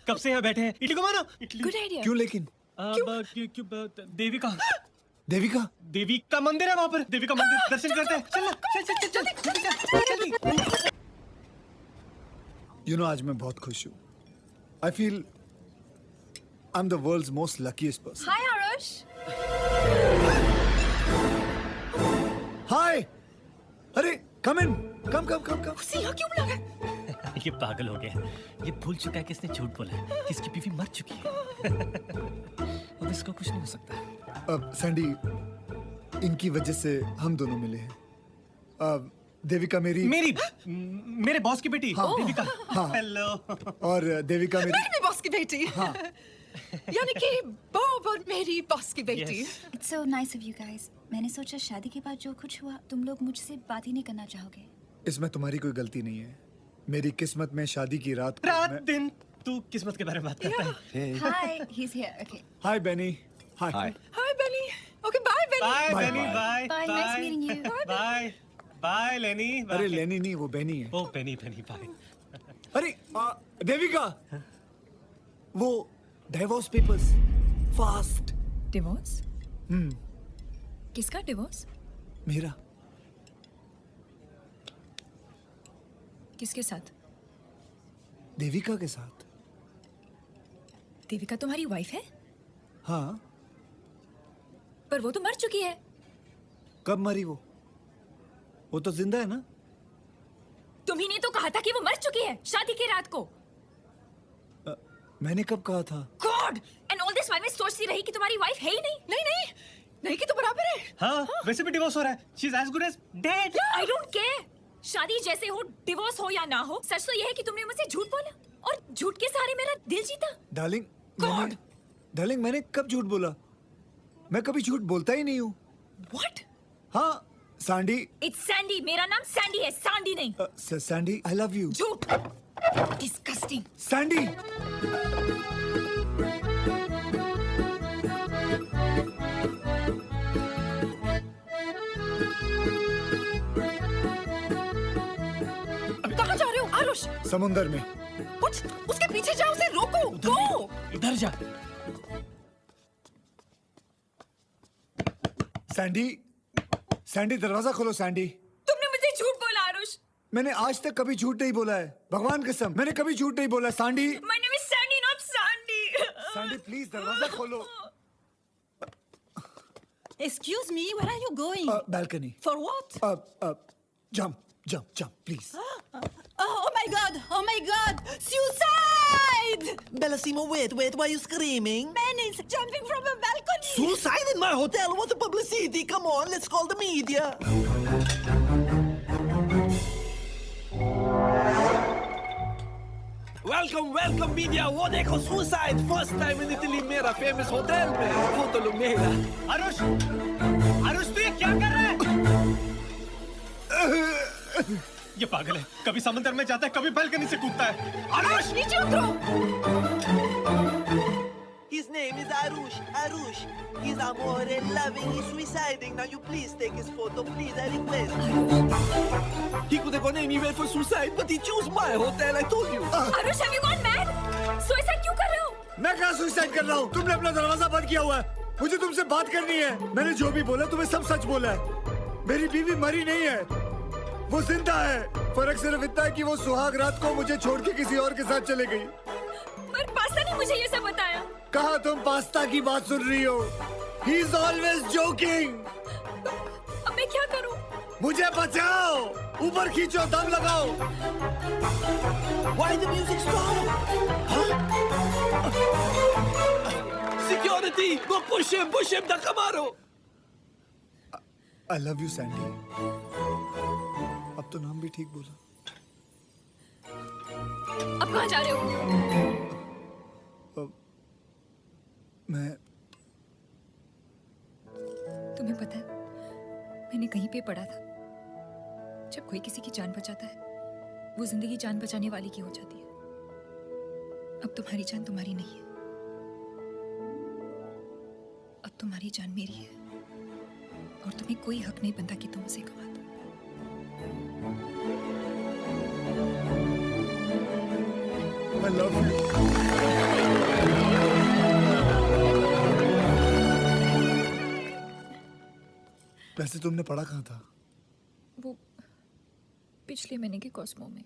कब से यहाँ बैठे हैं? इटली घुमाना। Good idea. क्यों लेकिन? देविका देविका मंदिर है वहाँ पर। देविका मंदिर दर्शन करते हैं। चल। You know, आज मैं बहुत खुश हूँ। I feel I'm the world's most luckiest person. Hi, Arush. Hi. अरे, come in. Come. उसे यहाँ क्यों बुला रहा है? ये पागल हो गया। ये भूल चुका है कि इसने झूठ बोला है, कि इसकी बीवी मर चुकी है। अब इसको कुछ नहीं हो सकता। अब सैंडी, इनकी वजह से हम दोनों मिले हैं। अब देविका मेरे बॉस की बेटी। हाँ, देविका। हाँ, हेलो। और देविका मेरी बॉस की बेटी। हाँ। यानी कि बॉब और मेरी बॉस की बेटी। It's so nice of you guys. मैंने सोचा शादी के बाद जो कुछ हुआ तुम लोग मुझसे बात ही नहीं करना चाहोगे। इसमें तुम्हारी कोई गलती नहीं है। मेरी किस्मत में शादी की रात को दिन तू किस्मत के बारे में बात करता है। Hi, he's here. Okay. Hi Benny. Hi. Hi Benny. Okay, bye Benny. Bye Benny. Bye. Bye. Nice meeting you. Bye. Bye Lenny. अरे लेनी नहीं, वो बेनी है। ओ बेनी बाय। अरे देविका, वो डिवोर्स पेपर्स फास्ट। डिवोर्स? किसका डिवोर्स? मेरा। किसके साथ? देविका के साथ। देविका तुम्हारी वाइफ है? हाँ। पर वो तो मर चुकी है। कब मरी वो? वो तो जिंदा है ना? तुम्ही ने तो कहा था कि वो मर चुकी है शादी की रात को। मैंने कब कहा था? God! And all this while मैं सोचती रही कि तुम्हारी वाइफ है ही नहीं। नहीं नहीं नहीं कि तो बराबर है। हाँ, वैसे भी डिवोर्स हो रहा है। She is as good as dead. I don't care. शादी जैसे हो, डिवोर्स हो या ना हो, सच तो यह है कि तुमने मुझसे झूठ बोला और झूठ के सहारे मेरा दिल जीता। डार्लिंग, मैंने कब झूठ बोला? मैं कभी झूठ बोलता ही नहीं हूँ। What? हाँ, सैंडी। It's Sandy. मेरा नाम सैंडी है, सांडी नहीं। Sandy, I love you। झूठ। Disgusting। सैंडी। कहाँ जा रहे हो आरुष? समुंदर में। उसके पीछे जाओ, उसे रोको। गो। इधर जा। सैंडी, दरवाजा खोलो सैंडी। तुमने मुझे झूठ बोला आरुष। मैंने आज तक कभी झूठ नहीं बोला है, भगवान कसम, मैंने कभी झूठ नहीं बोला। Sandy. My name is Sandy, not Sandy। Sandy please दरवाजा खोलो। Excuse me, where are you going? Balcony। For what? Jump, please। Oh my God! Suicide! Bellissimo, wait, why are you screaming? Man is jumping from a balcony! Suicide in my hotel? What a publicity! Come on, let's call the media. Welcome media. वो देखो suicide first time in Italy, मेरा famous hotel में। Photo लो मेरा। आरुष तू ये क्या कर रहा है? ये पागल है, कभी समंदर में जाता है, कभी बालकनी से कूदता है। आरुष नीचे उतरो। His name is Arush. He's amore loving, he's suiciding. Now you please take his photo, please, I request. He could have gone anywhere for suicide, but he chose my hotel, I told you. Aarush, have you gone mad? Suicide क्यों कर रहे हो? मैं कहाँ suicide कर रहा हूँ? तुमने अपना दरवाजा बंद किया हुआ है। मुझे तुमसे बात करनी है। मैंने जो भी बोला तुम्हें सब सच बोला है। मेरी बीवी मरी नहीं है, वो जिंदा है। फर्क सिर्फ इतना है कि वो सुहाग रात को मुझे छोड़ के किसी और के साथ चले गई। पर पास्ता ने मुझे ये सब बताया। कहाँ तुम पास्ता की बात सुन रही हो? He is always joking। अब मैं क्या करूं? मुझे बचाओ, ऊपर खींचो, दम लगाओ। Why the music stop? Security, go push him, धक्का मारो। I love you, Sandy। अब तो नाम भी ठीक बोला। अब कहाँ जा रहे हो? मैं तुम्हें पता है, मैंने कहीं पे पढ़ा था, जब कोई किसी की जान बचाता है, वो जिंदगी जान बचाने वाली की हो जाती है। अब तुम्हारी जान तुम्हारी नहीं है, अब तुम्हारी जान मेरी है, और तुम्हें कोई हक नहीं बनता कि तुम उसे गवा दो। I love you। वैसे तुमने पढ़ा कहाँ था? वो पिछले महीने के कॉस्मो में।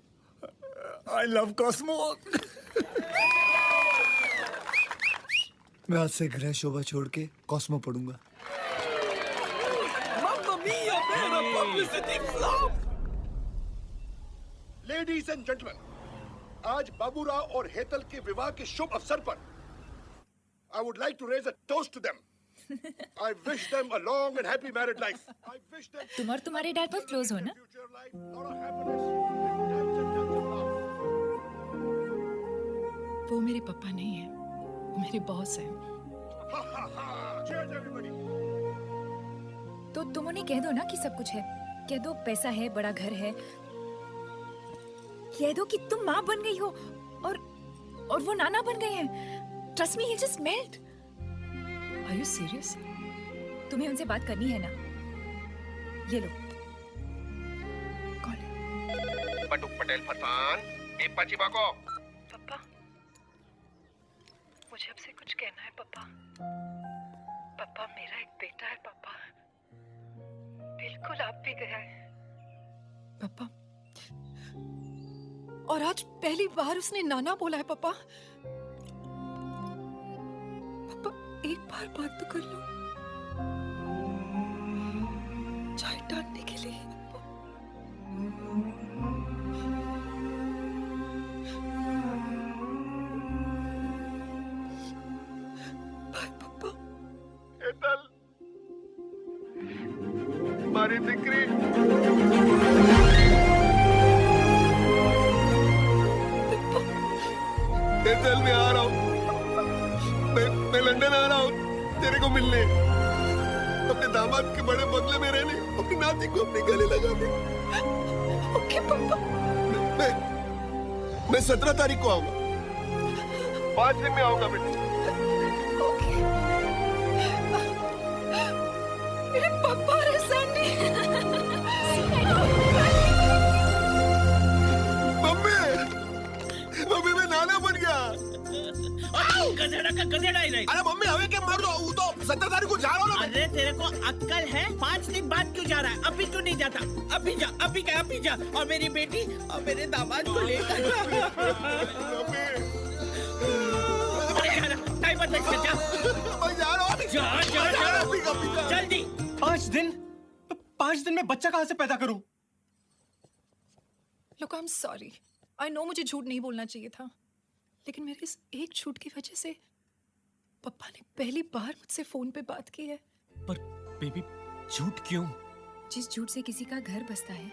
I love Cosmo. मैं आज से गृह शोभा छोड़ के कॉस्मो पढ़ूंगा। Mamma mia, मेरा publicity flop। Ladies and gentleman, आज बाबूराव और हेतल के विवाह के शुभ अवसर पर I would like to raise a toast to them. I wish them a long and happy married life. I wish them तुम और तुम्हारे डैड बहुत क्लोज हो ना? future life, lot of happiness, and tons of love. वो मेरे पापा नहीं है, वो मेरे बॉस हैं। Ha ha ha! Cheers everybody. तो तुम उन्हें कह दो ना कि सब कुछ है। कह दो पैसा है, बड़ा घर है। कह दो कि तुम माँ बन गई हो और वो नाना बन गए हैं। Trust me, he'll just melt. Are you serious? तुम्हें उनसे बात करनी है ना? ये लो। कौन है? बटुक पटेल फरसान। इप्पाची बाको पापा मुझे आपसे कुछ कहना है पापा। पापा मेरा एक बेटा है पापा, बिल्कुल आप भी गया है पापा। और आज पहली बार उसने नाना बोला है पापा। पापा एक बार बात तो कर लो, चाय डालने के लिए। मारी दिकरी चल मैं आ रहा हूँ, मैं लंदन आ रहा हूँ तेरे को मिलने, अपने दामाद के बड़े बंगले में रहने, अपनी नाती को अपने गले लगाने। ओके पापा। मैं 17 तारीख को आऊंगा, 5 दिन में आऊंगा बेटे। ओके। मेरे पापा रसानी। मम्मी मैं नाना बन गया। गधेड़ा का गधेड़ा ही नहीं। अरे मम्मी हवे के मर दो, वो तो 17 तारीख को जा रहा हूँ ना। अरे तेरे को अक्कल है? 5 दिन बाद क्यों जा रहा है? अभी क्यों नहीं जाता? अभी जा, अभी जा और मेरी बेटी और मेरे दामाद को लेकर टाइम मत वेस्ट कर, जा। मैं जा रहा हूँ। जा जल्दी। 5 दिन में बच्चा कहाँ से पैदा करूं? Look, I'm sorry. I know मुझे झूठ नहीं बोलना चाहिए था, लेकिन मेरे इस एक झूठ की वजह से पापा ने पहली बार मुझसे फोन पे बात की है। पर बेबी झूठ क्यों? जिस झूठ से किसी का घर बसता है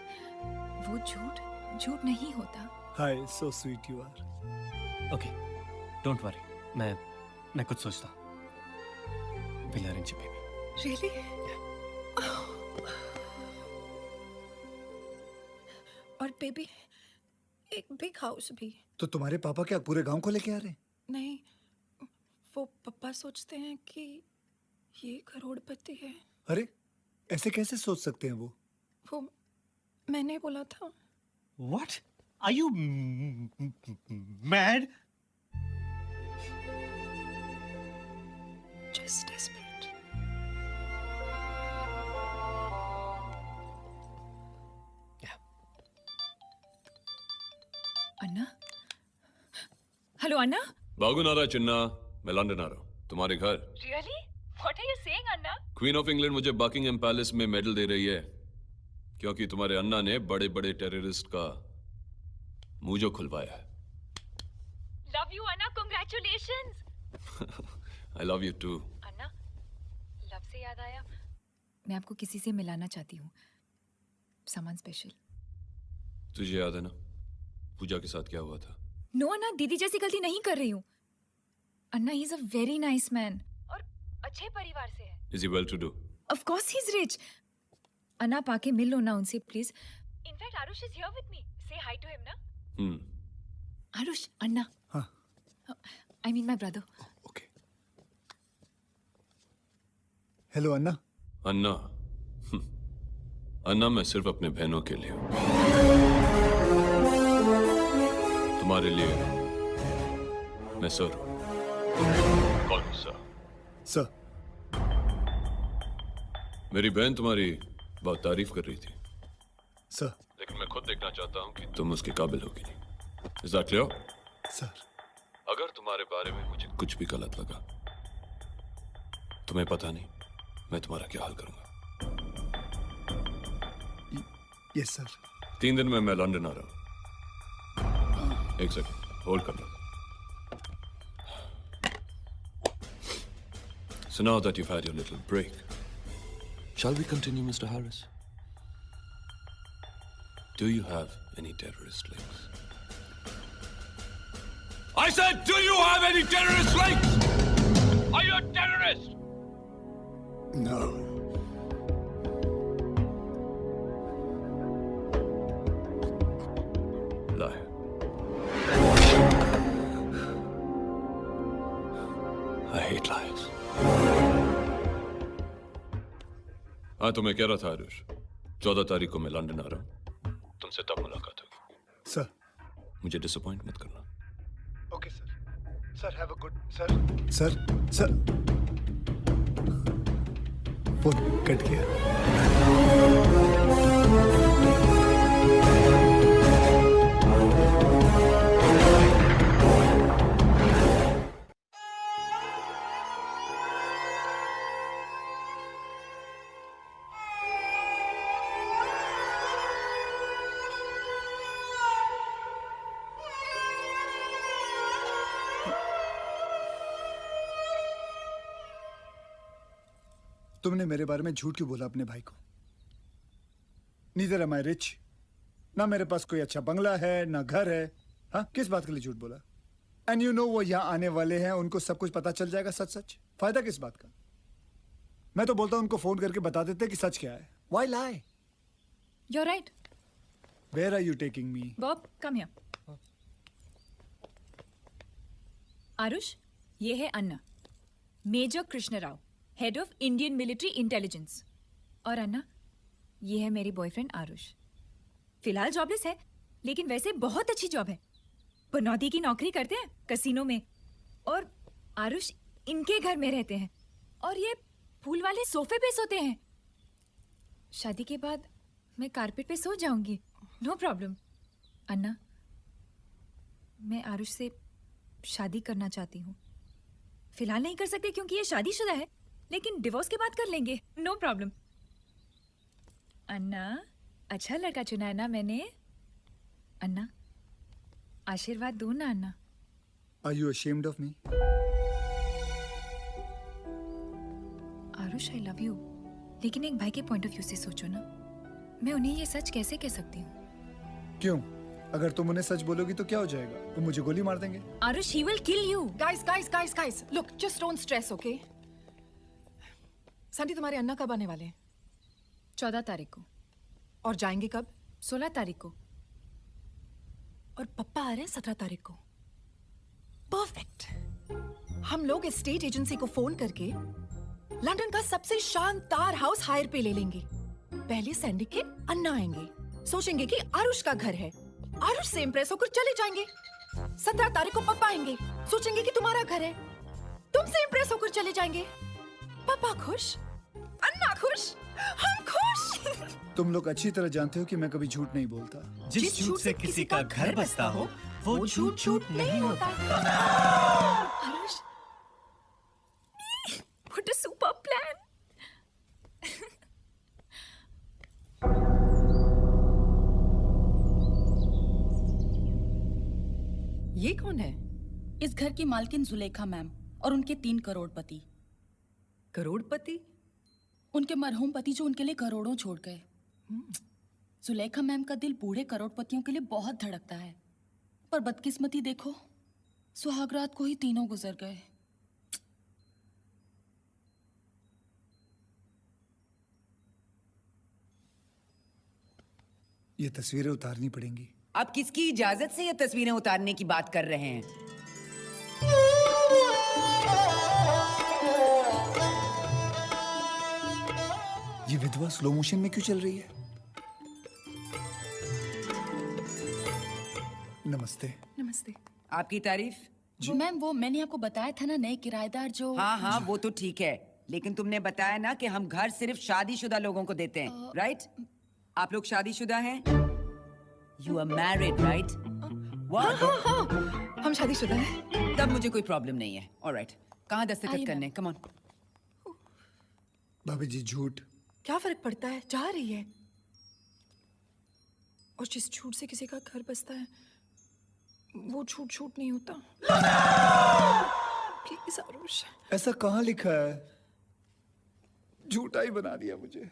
वो झूठ नहीं होता। Hi, so sweet you are. Okay, don't worry, मैं कुछ सोचता हूँ। We'll arrange a baby. Really? और बेबी एक बिग हाउस भी। तो तुम्हारे पापा क्या पूरे गांव को लेके आ रहे हैं? नहीं, वो पापा सोचते हैं कि ये करोड़पति है। अरे ऐसे कैसे सोच सकते हैं वो मैंने बोला था। What? Are you mad? Just desperate. अन्ना? हेलो अन्ना? बागुनारा चिन्ना, मैं लंदन आ रहा हूँ तुम्हारे घर। Really? What are you saying, Anna? Queen of England मुझे बकिंगहम पैलेस में मेडल दे रही है क्योंकि तुम्हारे अन्ना ने बड़े बड़े टेररिस्ट का मुंह जो खुलवाया है। Love you, Anna. Congratulations. I love you too. Anna, love से याद आया, मैं आपको किसी से मिलाना चाहती हूँ, सामान स्पेशल। तुझे याद है ना पूजा के साथ क्या हुआ था? नो अन्ना, दीदी जैसी गलती नहीं कर रही हूँ। अन्ना, he is a very nice man और अच्छे परिवार से है। Is he well to do? Of course he's rich. अन्ना, पाके मिल लो ना उनसे please. In fact, Arush is here with me. Say hi to him ना। Arush, अन्ना। हाँ। I mean my brother. Okay. Hello अन्ना। अन्ना? अन्ना मैं सिर्फ अपने बहनों के लिए हूँ। तुम्हारे लिए मैं सर हूँ। कौन सर? सर। मेरी बहन तुम्हारी बहुत तारीफ कर रही थी सर। लेकिन मैं खुद देखना चाहता हूँ कि तुम उसके काबिल होगी नहीं। Is that clear? सर। अगर तुम्हारे बारे में मुझे कुछ भी गलत लगा, तुम्हें पता नहीं मैं तुम्हारा क्या हाल करूंगा। Yes sir. 3 दिन में मैं लंदन आ रहा हूँ। एक सेकंड होल्ड कर लो। So now that you've had your little break, shall we continue, Mr. Harris? Do you have any terrorist links? I said, do you have any terrorist links? Are you a terrorist? No. Lie. I hate lies. हाँ तो मैं कह रहा था आरुष, 14 तारीख को मैं London आ रहा हूँ, तुमसे तब मुलाकात होगी। सर, मुझे डिसअपॉइंट मत करना। Okay sir. Sir have a good sir. Sir phone cut गया। तुमने मेरे बारे में झूठ क्यों बोला अपने भाई को? नीदर एम आई रिच, ना मेरे पास कोई अच्छा बंगला है ना घर है। हाँ, किस बात के लिए झूठ बोला? एंड यू नो वो यहाँ आने वाले हैं, उनको सब कुछ पता चल जाएगा सच सच। फायदा किस बात का? मैं तो बोलता हूँ उनको फोन करके बता देते कि सच क्या है। Why lie? You're right. Where are you taking me? Bob, come here. Arush, ये है अन्ना, major Krishna Rao, head of Indian military intelligence. और अन्ना, ये है मेरी बॉयफ्रेंड आरुष। फिलहाल जॉबलेस है, लेकिन वैसे बहुत अच्छी जॉब है। पनौती की नौकरी करते हैं कसिनो में। और आरुष इनके घर में रहते हैं और ये फूल वाले सोफे पे सोते हैं। शादी के बाद मैं कारपेट पे सो जाऊंगी, नो प्रॉब्लम। अन्ना, मैं आरुष से शादी करना चाहती हूँ। फिलहाल नहीं कर सकते क्योंकि ये शादीशुदा है, लेकिन डिवोर्स के बाद कर लेंगे, नो प्रॉब्लम। अन्ना, अच्छा लड़का चुना है ना मैंने। अन्ना, आशीर्वाद दो ना अन्ना। Are you ashamed of me? Arush, I love you, लेकिन एक भाई के पॉइंट ऑफ व्यू से सोचो ना, मैं उन्हें ये सच कैसे कह सकती हूँ? क्यों? अगर तुम उन्हें सच बोलोगी तो क्या हो जाएगा? वो मुझे गोली मार देंगे। Aarush, he will kill you. Guys, look, just don't stress, okay? Sandy, तुम्हारे अन्ना कब आने वाले हैं? 14 तारीख को। और जाएंगे कब? 16 तारीख को। और पप्पा आ रहे हैं 17 तारीख को। परफेक्ट। हम लोग एस्टेट एजेंसी को फोन करके लंदन का सबसे शानदार हाउस हायर पे ले लेंगे। पहले सैंडी के अन्ना आएंगे, सोचेंगे कि आरुष का घर है, आरुष से इम्प्रेस होकर चले जाएंगे। 17 तारीख को पापा आएंगे, सोचेंगे कि तुम्हारा घर है, तुमसे इम्प्रेस होकर चले जाएंगे। पापा खुश, अन्ना खुश, हम खुश। तुम लोग अच्छी तरह जानते हो कि मैं कभी झूठ नहीं बोलता। जिस झूठ से किसी का घर बसता हो, वो झूठ नहीं होता। Aarush, what a super plan. ये कौन है? इस घर की मालकिन जुलेखा मैम और उनके 3 करोड़पति। करोड़पति? उनके मरहूम पति जो उनके लिए करोड़ों छोड़ गए। जुलेखा मैम का दिल बूढ़े करोड़पतियों के लिए बहुत धड़कता है, पर बदकिस्मती देखो, सुहागरात को ही तीनों गुजर गए। ये तस्वीरें उतारनी पड़ेंगी। आप किसकी इजाजत से ये तस्वीरें उतारने की बात कर रहे हैं? ये विधवा स्लो मोशन में क्यों चल रही है? नमस्ते। नमस्ते। आपकी तारीफ? वो मैम, वो मैंने आपको बताया था ना, नए किराएदार जो। हाँ, वो तो ठीक है, लेकिन तुमने बताया ना कि हम घर सिर्फ शादीशुदा लोगों को देते हैं, राइट? आप लोग शादीशुदा हैं? You are married, right? हाँ, हम शादीशुदा हैं। तब मुझे कोई प्रॉब्लम नहीं है। ऑलराइट, कहाँ दस्तखत करने? Come on. भाभी जी, झूठ क्या फर्क पड़ता है, जा रही है। और जिस झूठ से किसी का घर बसता है, वो झूठ नहीं होता। प्लीज आरुष। ऐसा कहाँ लिखा है? झूठा ही बना दिया मुझे।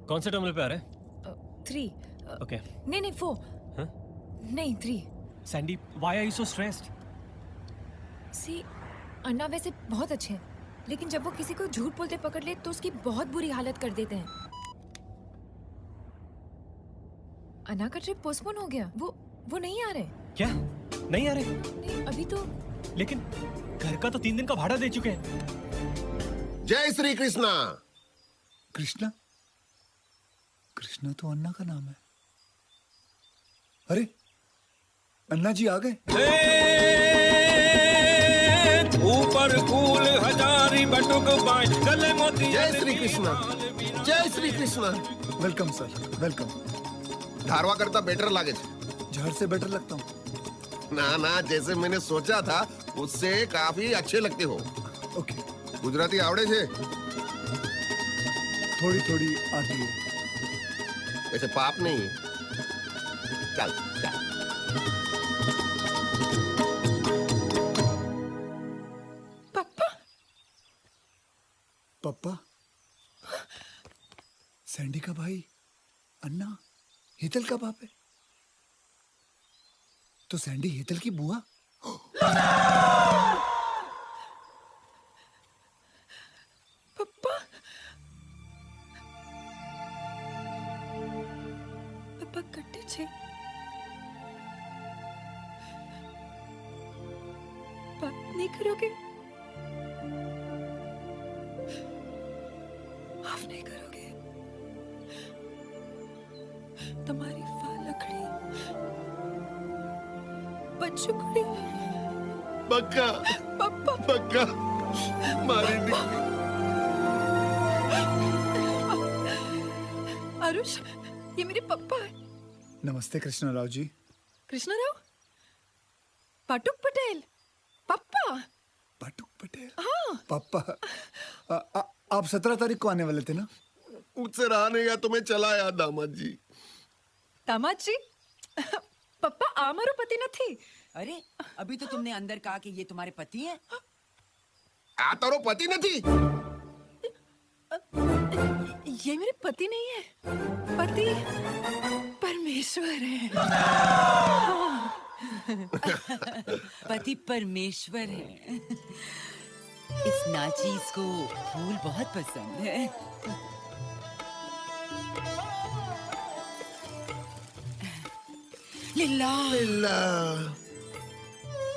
कौन से टर्मिनल पे आ रहे हैं? 3। ओके। नहीं 4। हाँ? नहीं 3। Sandy, why are you so stressed? See, अन्ना वैसे बहुत अच्छे हैं, लेकिन जब वो किसी को झूठ बोलते पकड़ ले तो उसकी बहुत बुरी हालत कर देते हैं। अन्ना का ट्रिप पोस्टपोन हो गया, वो नहीं आ रहे। क्या? नहीं आ रहे? नहीं, अभी तो। लेकिन घर का तो 3 दिन का भाड़ा दे चुके हैं। जय श्री कृष्णा। कृष्णा? कृष्णा तो अन्ना का नाम है। अरे अन्ना जी आ गए। ऊपर फूल हजारी बटुक बाई गले मोती। जय श्री कृष्ण, जय Shri Krishna. Welcome sir, welcome. धारवा करता बेटर लागे झाड़ से बेटर लगता हूँ। ना ना, जैसे मैंने सोचा था उससे काफी अच्छे लगते हो। ओके। गुजराती आवड़े छे? थोड़ी थोड़ी आती है। वैसे पाप नहीं है। चल चल। पापा। पप्पा? सैंडी का भाई अन्ना हीतल का बाप है। तो सैंडी हीतल की बुआ? पप्पा। पप्पा कटे छे। बात नहीं करोगे? माफ नहीं करोगे? तुम्हारी फालकड़ी बच्चुकड़ी। बक्का पप्पा। बक्का मारी दी। आरुष, ये मेरे पप्पा है। नमस्ते कृष्णराव जी। कृष्णराव? पाटुक पटेल? पप्पा? पाटुक पटेल? हाँ। पापा आप 17 तारीख को आने वाले थे ना? मुझसे रहा नहीं गया, तुम्हें चला यार दामाद जी। दामाद जी? पप्पा आ मारो पति न थी। अरे अभी तो तुमने अंदर कहा कि ये तुम्हारे पति हैं। आ तारो पति नहीं। ये मेरे पति नहीं है, पति परमेश्वर है। पति परमेश्वर है। इस नाचीज को फूल बहुत पसंद है। लीला। लीला,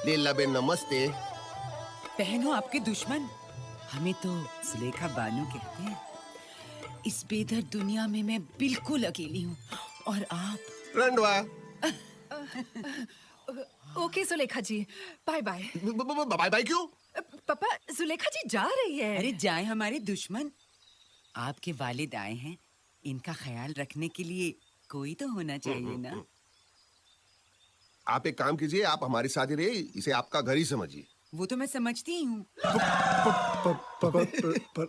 लीला बेन नमस्ते। बहन हो आपके दुश्मन, हमें तो सुलेखा बानू कहते हैं। इस बेदर दुनिया में मैं बिल्कुल अकेली हूँ और आप। रंडवा। ओके सुलेखा जी, बाय बाय। बाय बाय क्यों? पापा सुलेखा जी जा रही है। अरे जाए हमारे दुश्मन, आपके वालिद आए हैं, इनका ख्याल रखने के लिए कोई तो होना चाहिए ना। आप एक काम कीजिए, आप हमारे साथ ही रहिए, इसे आपका घर ही समझिए। वो तो मैं समझती ही हूँ।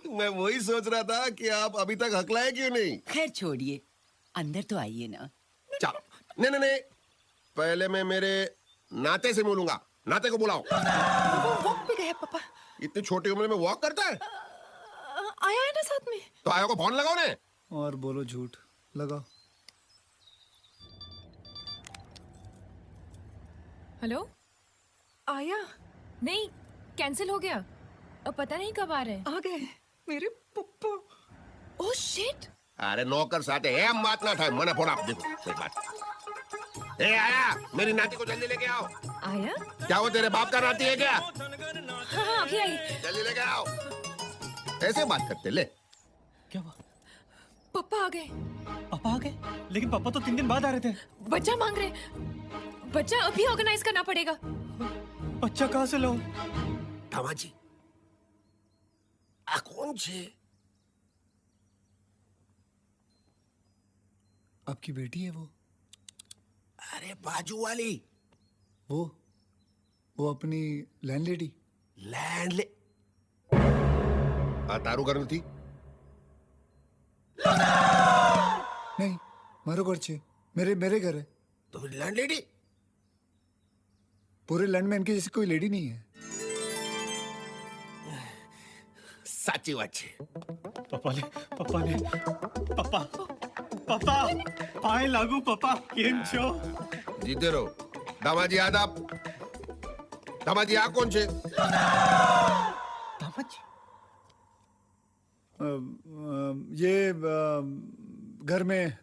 मैं वही सोच रहा था कि आप अभी तक हकलाए क्यों नहीं। खैर छोड़िए, अंदर तो आइए ना। चलो। नहीं नहीं नहीं, पहले मैं मेरे नाते से मिलूंगा। नाते को बुलाओ। वो वॉक पे गया पापा। इतनी छोटी उम्र में वॉक करता है? आया है ना साथ में। तो आया को फोन लगाओ ने। और बोलो झूठ लगाओ। हेलो? आया? नहीं, कैंसिल हो गया। अब पता नहीं कब आ रहे हैं। आ गए मेरे पप्पा। Oh shit. अरे नौकर साथे है, हम बात ना था। मना फोन आप देखो एक बात। ए आया, मेरी नाती को जल्दी लेके आओ। आया? क्या वो तेरे बाप का नाती है क्या? हाँ अभी आई। जल्दी लेके आओ। ऐसे बात करते ले। क्या हुआ? पापा आ गए। पापा आ गए? लेकिन पापा तो 3 दिन बाद आ रहे थे। बच्चा मांग रहे। बच्चा अभी ऑर्गेनाइज करना पड़ेगा। बच्चा कहाँ से लाऊं? दामाजी, आ कौन छे? आपकी बेटी है वो? अरे बाजू वाली। वो अपनी लैंडलेडी। लैंडले तारू घर थी? नहीं, मारो घर छे। मेरे घर है। तो फिर लैंडलेडी? पूरे लैंड में इनकी जैसी कोई लेडी नहीं है। साची बात छे। पापा पाए लागू पापा केम छो? जीते रहो। दामाजी आदाब। दामाजी आ कौन छे? दामाजी? ये घर में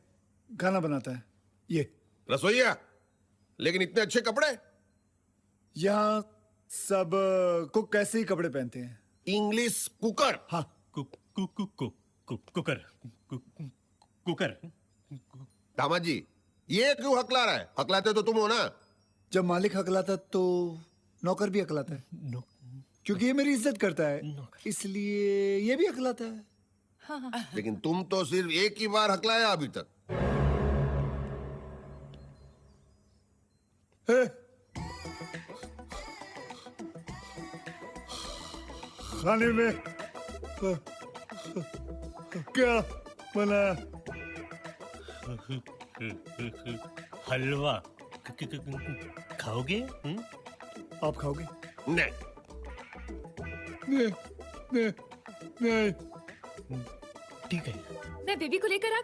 खाना बनाता है। ये रसोईया? लेकिन इतने अच्छे कपड़े? यहाँ सब कुक कैसे ही कपड़े पहनते हैं। English cooker? हाँ। कुकर। दामाद जी, ये क्यों हकला रहा है? हकलाते तो तुम हो ना। जब मालिक हकलाता तो नौकर भी हकलाता है। क्योंकि ये मेरी इज्जत करता है, इसलिए ये भी हकलाता है। लेकिन तुम तो सिर्फ एक ही बार हकलाया अभी तक। खाने में क्या बना? हलवा खाओगे? आप खाओगे? नहीं। नहीं। ठीक है। मैं बेबी को लेकर आ।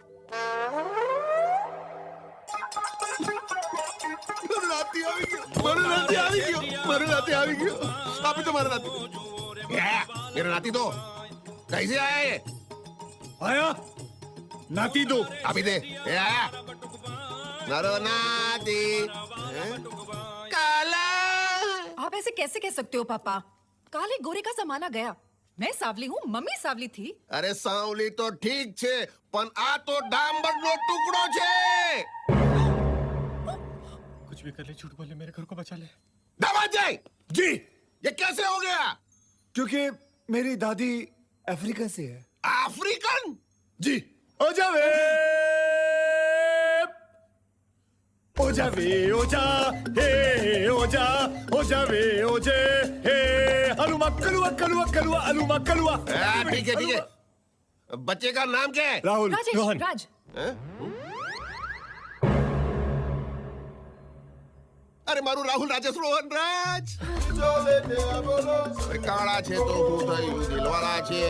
मेरा नाती दो कैसे आया ये? आया नाती दो अभी दे। ये आया नरो नाती काला। आप ऐसे कैसे कह सकते हो पापा? काले गोरे का जमाना गया। मैं सावली हूँ, मम्मी सावली थी। अरे सांवली तो ठीक छे, पण आ तो डांबर नो टुकड़ो छे। कुछ भी कर ले, झूठ बोले, मेरे घर को बचा ले। दामाद जी, ये कैसे हो गया? क्योंकि मेरी दादी अफ्रीका से है। अफ्रीकन? जी। ओ जावे ओजा हे ओजा वे ओजे हे हलुमा कलुआ कलुआ कलुआ हलुमा कलुआ। ठीक है। बच्चे का नाम क्या है? राहुल। राजेश, राज। अरे मारू राहुल राजेश रोहन राज। काला छे तो હું થયું દિલવાળા છે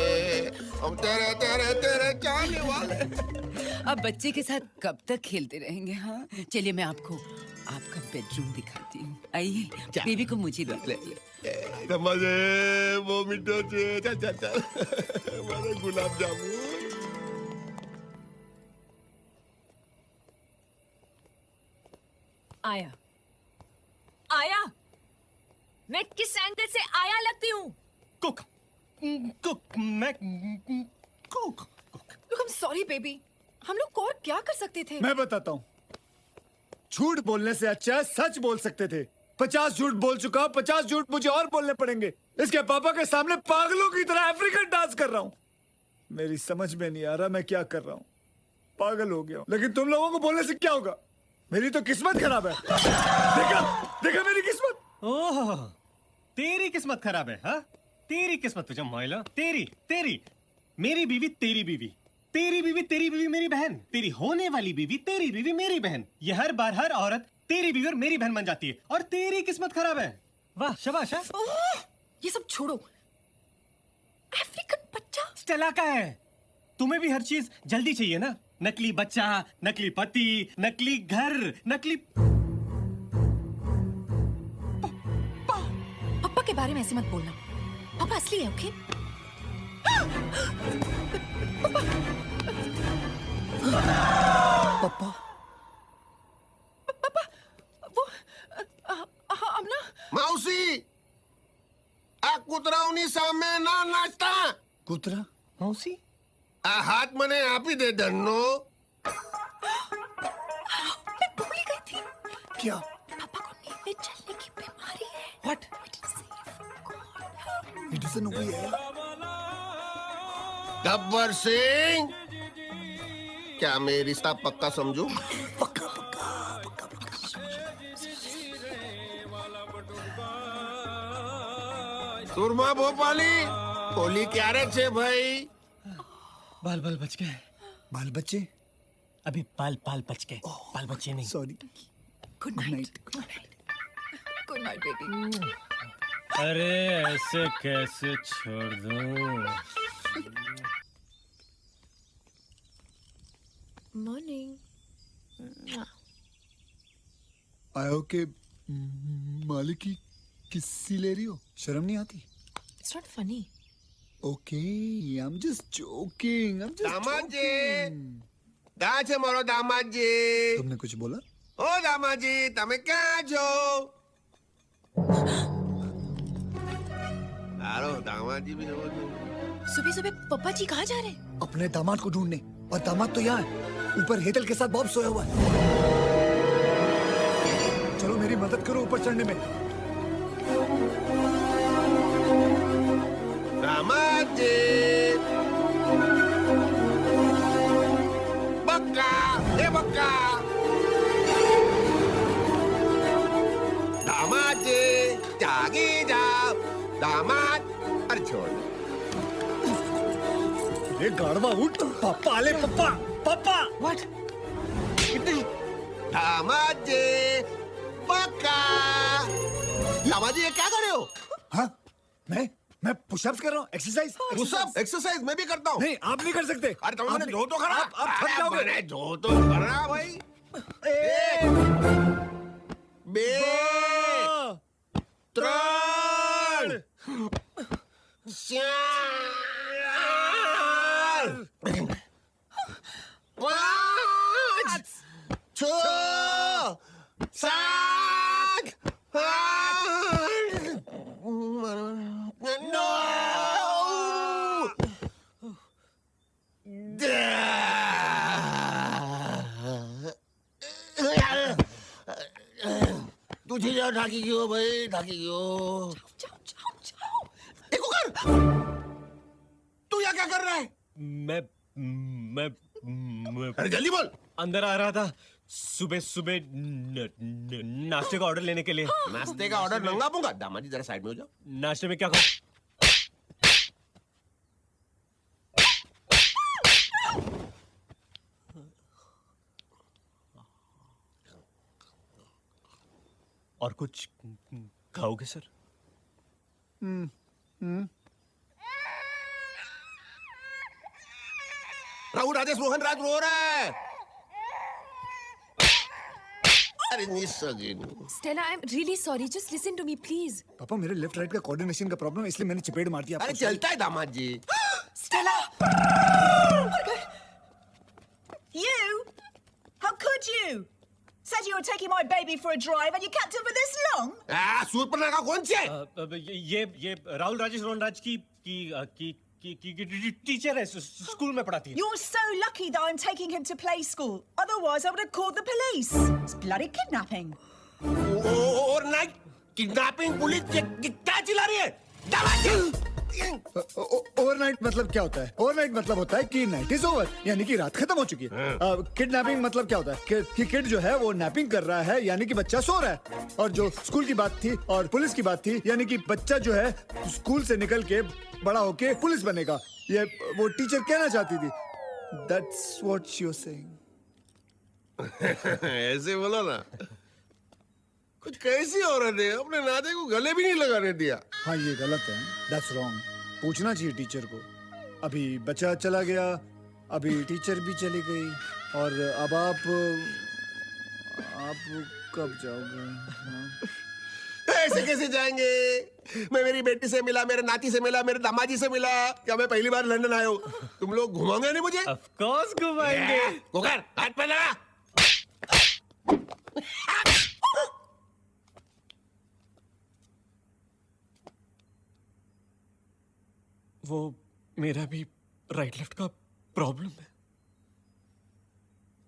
हम तेरे चाहने वाले। अब बच्चे के साथ कब तक खेलते रहेंगे? हाँ, चलिए मैं आपको आपका बेडरूम दिखाती हूँ। आइए, बेबी को मुझे दो। मजे वो मिठो छे। चल मारे गुलाब जामुन। आया मैं किस एंगल से आया लगती हूँ? कुक मैं cook. Look, I'm sorry, baby. हम लोग और क्या कर सकते थे? मैं बताता हूँ। झूठ बोलने से अच्छा है सच बोल सकते थे। 50 झूठ बोल चुका हूँ, 50 झूठ मुझे और बोलने पड़ेंगे। इसके पापा के सामने पागलों की तरह अफ्रीकन डांस कर रहा हूँ। मेरी समझ में नहीं आ रहा मैं क्या कर रहा हूँ। पागल हो गया हूँ। लेकिन तुम लोगों को बोलने से क्या होगा? मेरी तो किस्मत खराब है। देखा मेरी किस्मत। ओह, तेरी किस्मत खराब है? हाँ, तेरी किस्मत तुझे मैला। तेरी मेरी बीवी तेरी बीवी, तेरी बीवी तेरी बीवी मेरी बहन, तेरी होने वाली बीवी तेरी बीवी मेरी बहन। ये हर बार हर औरत तेरी बीवी और मेरी बहन बन जाती है और तेरी किस्मत खराब है। वाह शाबाश। ये सब छोड़ो। अफ्रीकन बच्चा स्टेला का है। तुम्हें भी हर चीज जल्दी चाहिए ना? नकली बच्चा, नकली पति, नकली घर, नकली पापा के बारे में ऐसे मत बोलना। पापा असली है, ओके? पापा वो अमना मौसी आ કૂતરાઓની સામે ના નાચતા। કૂતરા? मौसी આ હાથ મને આપી દે ધનનો। मैं भूल गई थी। क्या? पापा को नींद में चलने की बीमारी है। व्हाट? मेडिसिन हुई है? गब्बर सिंह, क्या मैं रिश्ता पक्का समझू? पक्का। सुरमा भोपाली होली क्यारे छे भाई? बाल बच गए। बाल बच्चे? अभी बाल बच गए, बाल बच्चे नहीं। Sorry. Good night. Good night baby. अरे ऐसे कैसे छोड़ दूं? मॉर्निंग। आयो के मालिक की किस्सी ले रही हो? शर्म नहीं आती? It's not funny. Okay, I'm just joking. दामाद जी, कहाँ छे मारो दामाद जी? तुमने कुछ बोला? ओ दामाद जी, તમે ક્યાં છો? दामाद जी भी सुबह सुबह पापा जी कहाँ जा रहे हैं? अपने दामाद को ढूंढने। और दामाद तो यहाँ है, ऊपर हेतल के साथ बॉब सोया हुआ है। चलो मेरी मदद करो ऊपर चढ़ने में। दामाद जी, बक्का, ये बक्का। दामाद जी, जागी जाओ। दामाद, अरे छोड़। ये गाड़वा उठ। पापा ले पापा, पापा। What? दामाद जी, बक्का। दामाद जी ये क्या कर रहे हो? हाँ, मैं पुशअप्स कर रहा हूँ, एक्सरसाइज। पुशअप एक्सरसाइज मैं भी करता हूँ। नहीं, आप नहीं कर सकते। अरे तुम मैंने जो तो करा। आप थक जाओगे। मैंने जो तो करा भाई। बे, त्रण, चार, पाँच, छह, सात, आठ, नौ, तुझे जाओ ढाकी क्यों भाई, ढाकी क्यों? एक कुकर, तू यहाँ क्या कर रहा है? मैं अरे जल्दी बोल। अंदर आ रहा था सुबह सुबह नाश्ते का ऑर्डर लेने के लिए। नाश्ते का ऑर्डर मंगा दूंगा। दामाद जी जरा साइड में हो जाओ। नाश्ते में क्या खाऊं? और कुछ खाओगे सर? राहुल राजेश मोहन राज रो रहा है। अरे Stella, I'm really sorry. Just listen to me, please. पापा मेरे लेफ्ट राइट का कोऑर्डिनेशन का प्रॉब्लम है, इसलिए मैंने चपेट मार दिया। अरे चलता है दामाद जी। Stella! You? How could you? Said you were taking my baby for a drive and you kept him for this long? Surpanakha कौन सी है? ये राहुल राजेश रोहन राज की टीचर है, स्कूल में पढ़ाती है। You're so lucky that I'm taking him to play school. Otherwise, I would have called the police. It's bloody kidnapping. और ना किडनैपिंग पुलिस क्या चिल्ला रही है? दामाद जी! ओवरनाइट मतलब क्या होता है? ओवरनाइट मतलब होता है कि नाइट इज ओवर, यानी कि रात खत्म हो चुकी है। किडनैपिंग मतलब क्या होता है कि किड जो है वो नैपिंग कर रहा है, यानी कि बच्चा सो रहा है। और जो स्कूल की बात थी और पुलिस की बात थी, यानी कि बच्चा जो है स्कूल से निकल के बड़ा होके पुलिस बनेगा, ये वो टीचर कहना चाहती थी। That's what she was saying. ऐसे बोला ना। कुछ कैसी औरत है, अपने नाते को गले भी नहीं लगाने दिया। हाँ ये गलत है। That's wrong. पूछना चाहिए टीचर को। अभी बच्चा चला गया, अभी टीचर भी चली गई, और अब आप कब जाओगे? हाँ? ऐसे कैसे जाएंगे? मैं मेरी बेटी से मिला, मेरे नाती से मिला, मेरे दामाजी से मिला। क्या मैं पहली बार लंदन आया हूँ? तुम लोग घुमाओगे नहीं मुझे? Of course घुमाएंगे। कुकर, हाथ पे लगा। वो मेरा भी राइट लेफ्ट का प्रॉब्लम है।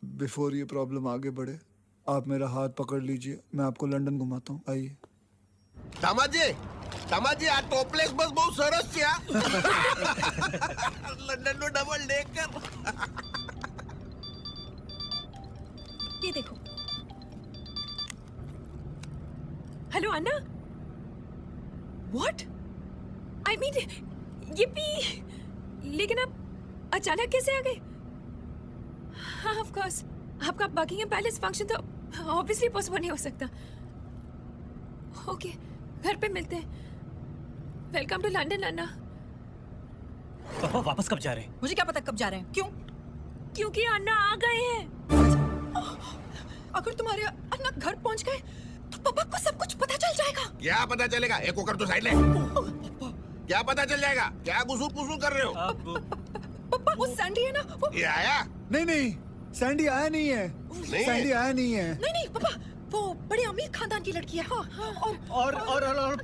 बिफोर ये प्रॉब्लम आगे बढ़े, आप मेरा हाथ पकड़ लीजिए, मैं आपको लंदन घुमाता हूँ। आइए। दामाजी आ टॉपलेस बस बहुत सरस છે આ લંડન નો ડબલ ડેકર। ये देखो। Hello Anna. What? I mean, ये भी, लेकिन आप अचानक कैसे आ गए? हाँ, of course. आपका बकिंगम पैलेस फंक्शन तो ऑब्वियसली पॉसिबल नहीं हो सकता। ओके, घर पे मिलते हैं। वेलकम टू लंदन अन्ना। पापा वापस कब जा रहे हैं? मुझे क्या पता कब जा रहे हैं? क्यों? क्योंकि अन्ना आ गए हैं। अगर तुम्हारे अन्ना घर पहुंच गए तो पापा को सब कुछ पता चल जाएगा। क्या पता चलेगा? एक होकर तो साइड ले। क्या पता चल जाएगा? क्या गुसूर कुसूर कर रहे हो? पापा वो सैंडी है ना, वो ये आया? नहीं, सैंडी आया नहीं है। सैंडी आया नहीं है। नहीं पापा, वो बड़े अमीर खानदान की लड़की है। हाँ, और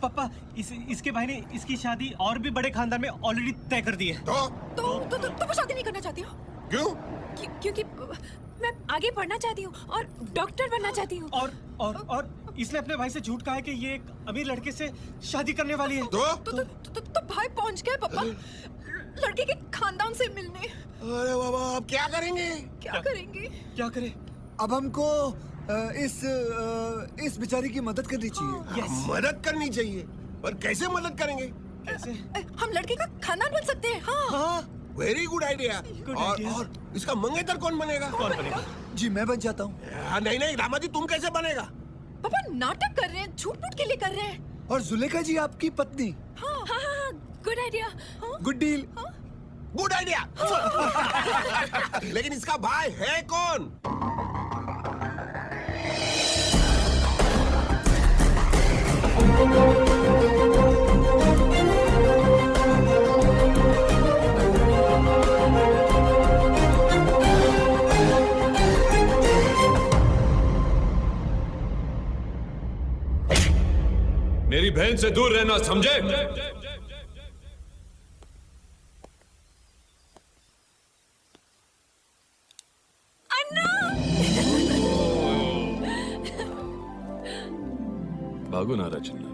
पापा इसके भाई ने इसकी शादी और भी बड़े खानदान में ऑलरेडी तय कर दी है। तो वो शादी नहीं करना चाहती हो? क्यों? क्योंकि मैं आगे पढ़ना चाहती हूँ और डॉक्टर बनना चाहती हूँ। और इसने अपने भाई से झूठ कहा है कि ये एक अमीर लड़के से शादी करने वाली है। तो भाई पहुँच गए पापा लड़के के खानदान से मिलने। अरे बाबा, अब क्या करेंगे? क्या करेंगे? क्या करें? अब हमको इस बेचारी की मदद करनी चाहिए। मदद करनी चाहिए, पर कैसे मदद करेंगे? कैसे? हम लड़के का खानदान बन सकते हैं। हाँ। Very good idea. और इसका मंगेतर कौन बनेगा? कौन बनेगा? जी मैं बन जाता हूँ। नहीं रामाजी, तुम कैसे बनेगा? पापा नाटक कर रहे हैं, झूठ के लिए कर रहे हैं। और जुलेखा जी आपकी पत्नी। हाँ, good idea. Good deal. Good idea. लेकिन इसका भाई है कौन? मेरी बहन से दूर रहना, समझे? भागो नारा चिन्ना।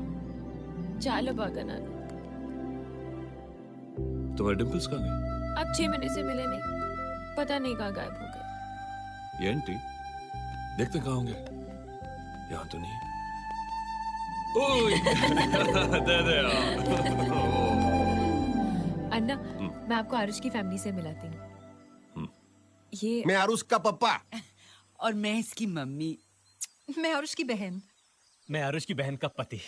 चालो बागना। तुम्हारे डिंपल्स कहाँ गए? अब 6 महीने से मिले नहीं, पता नहीं कहाँ गायब हो गए। ये आंटी देखते कहाँ होंगे? यहाँ तो नहीं है। दे दे अन्ना, मैं आपको आरुष की फैमिली से मिलाती हूँ। ये मैं आरुष का पप्पा। और मैं इसकी मम्मी। मैं आरुष की बहन। मैं आरुष की बहन का पति।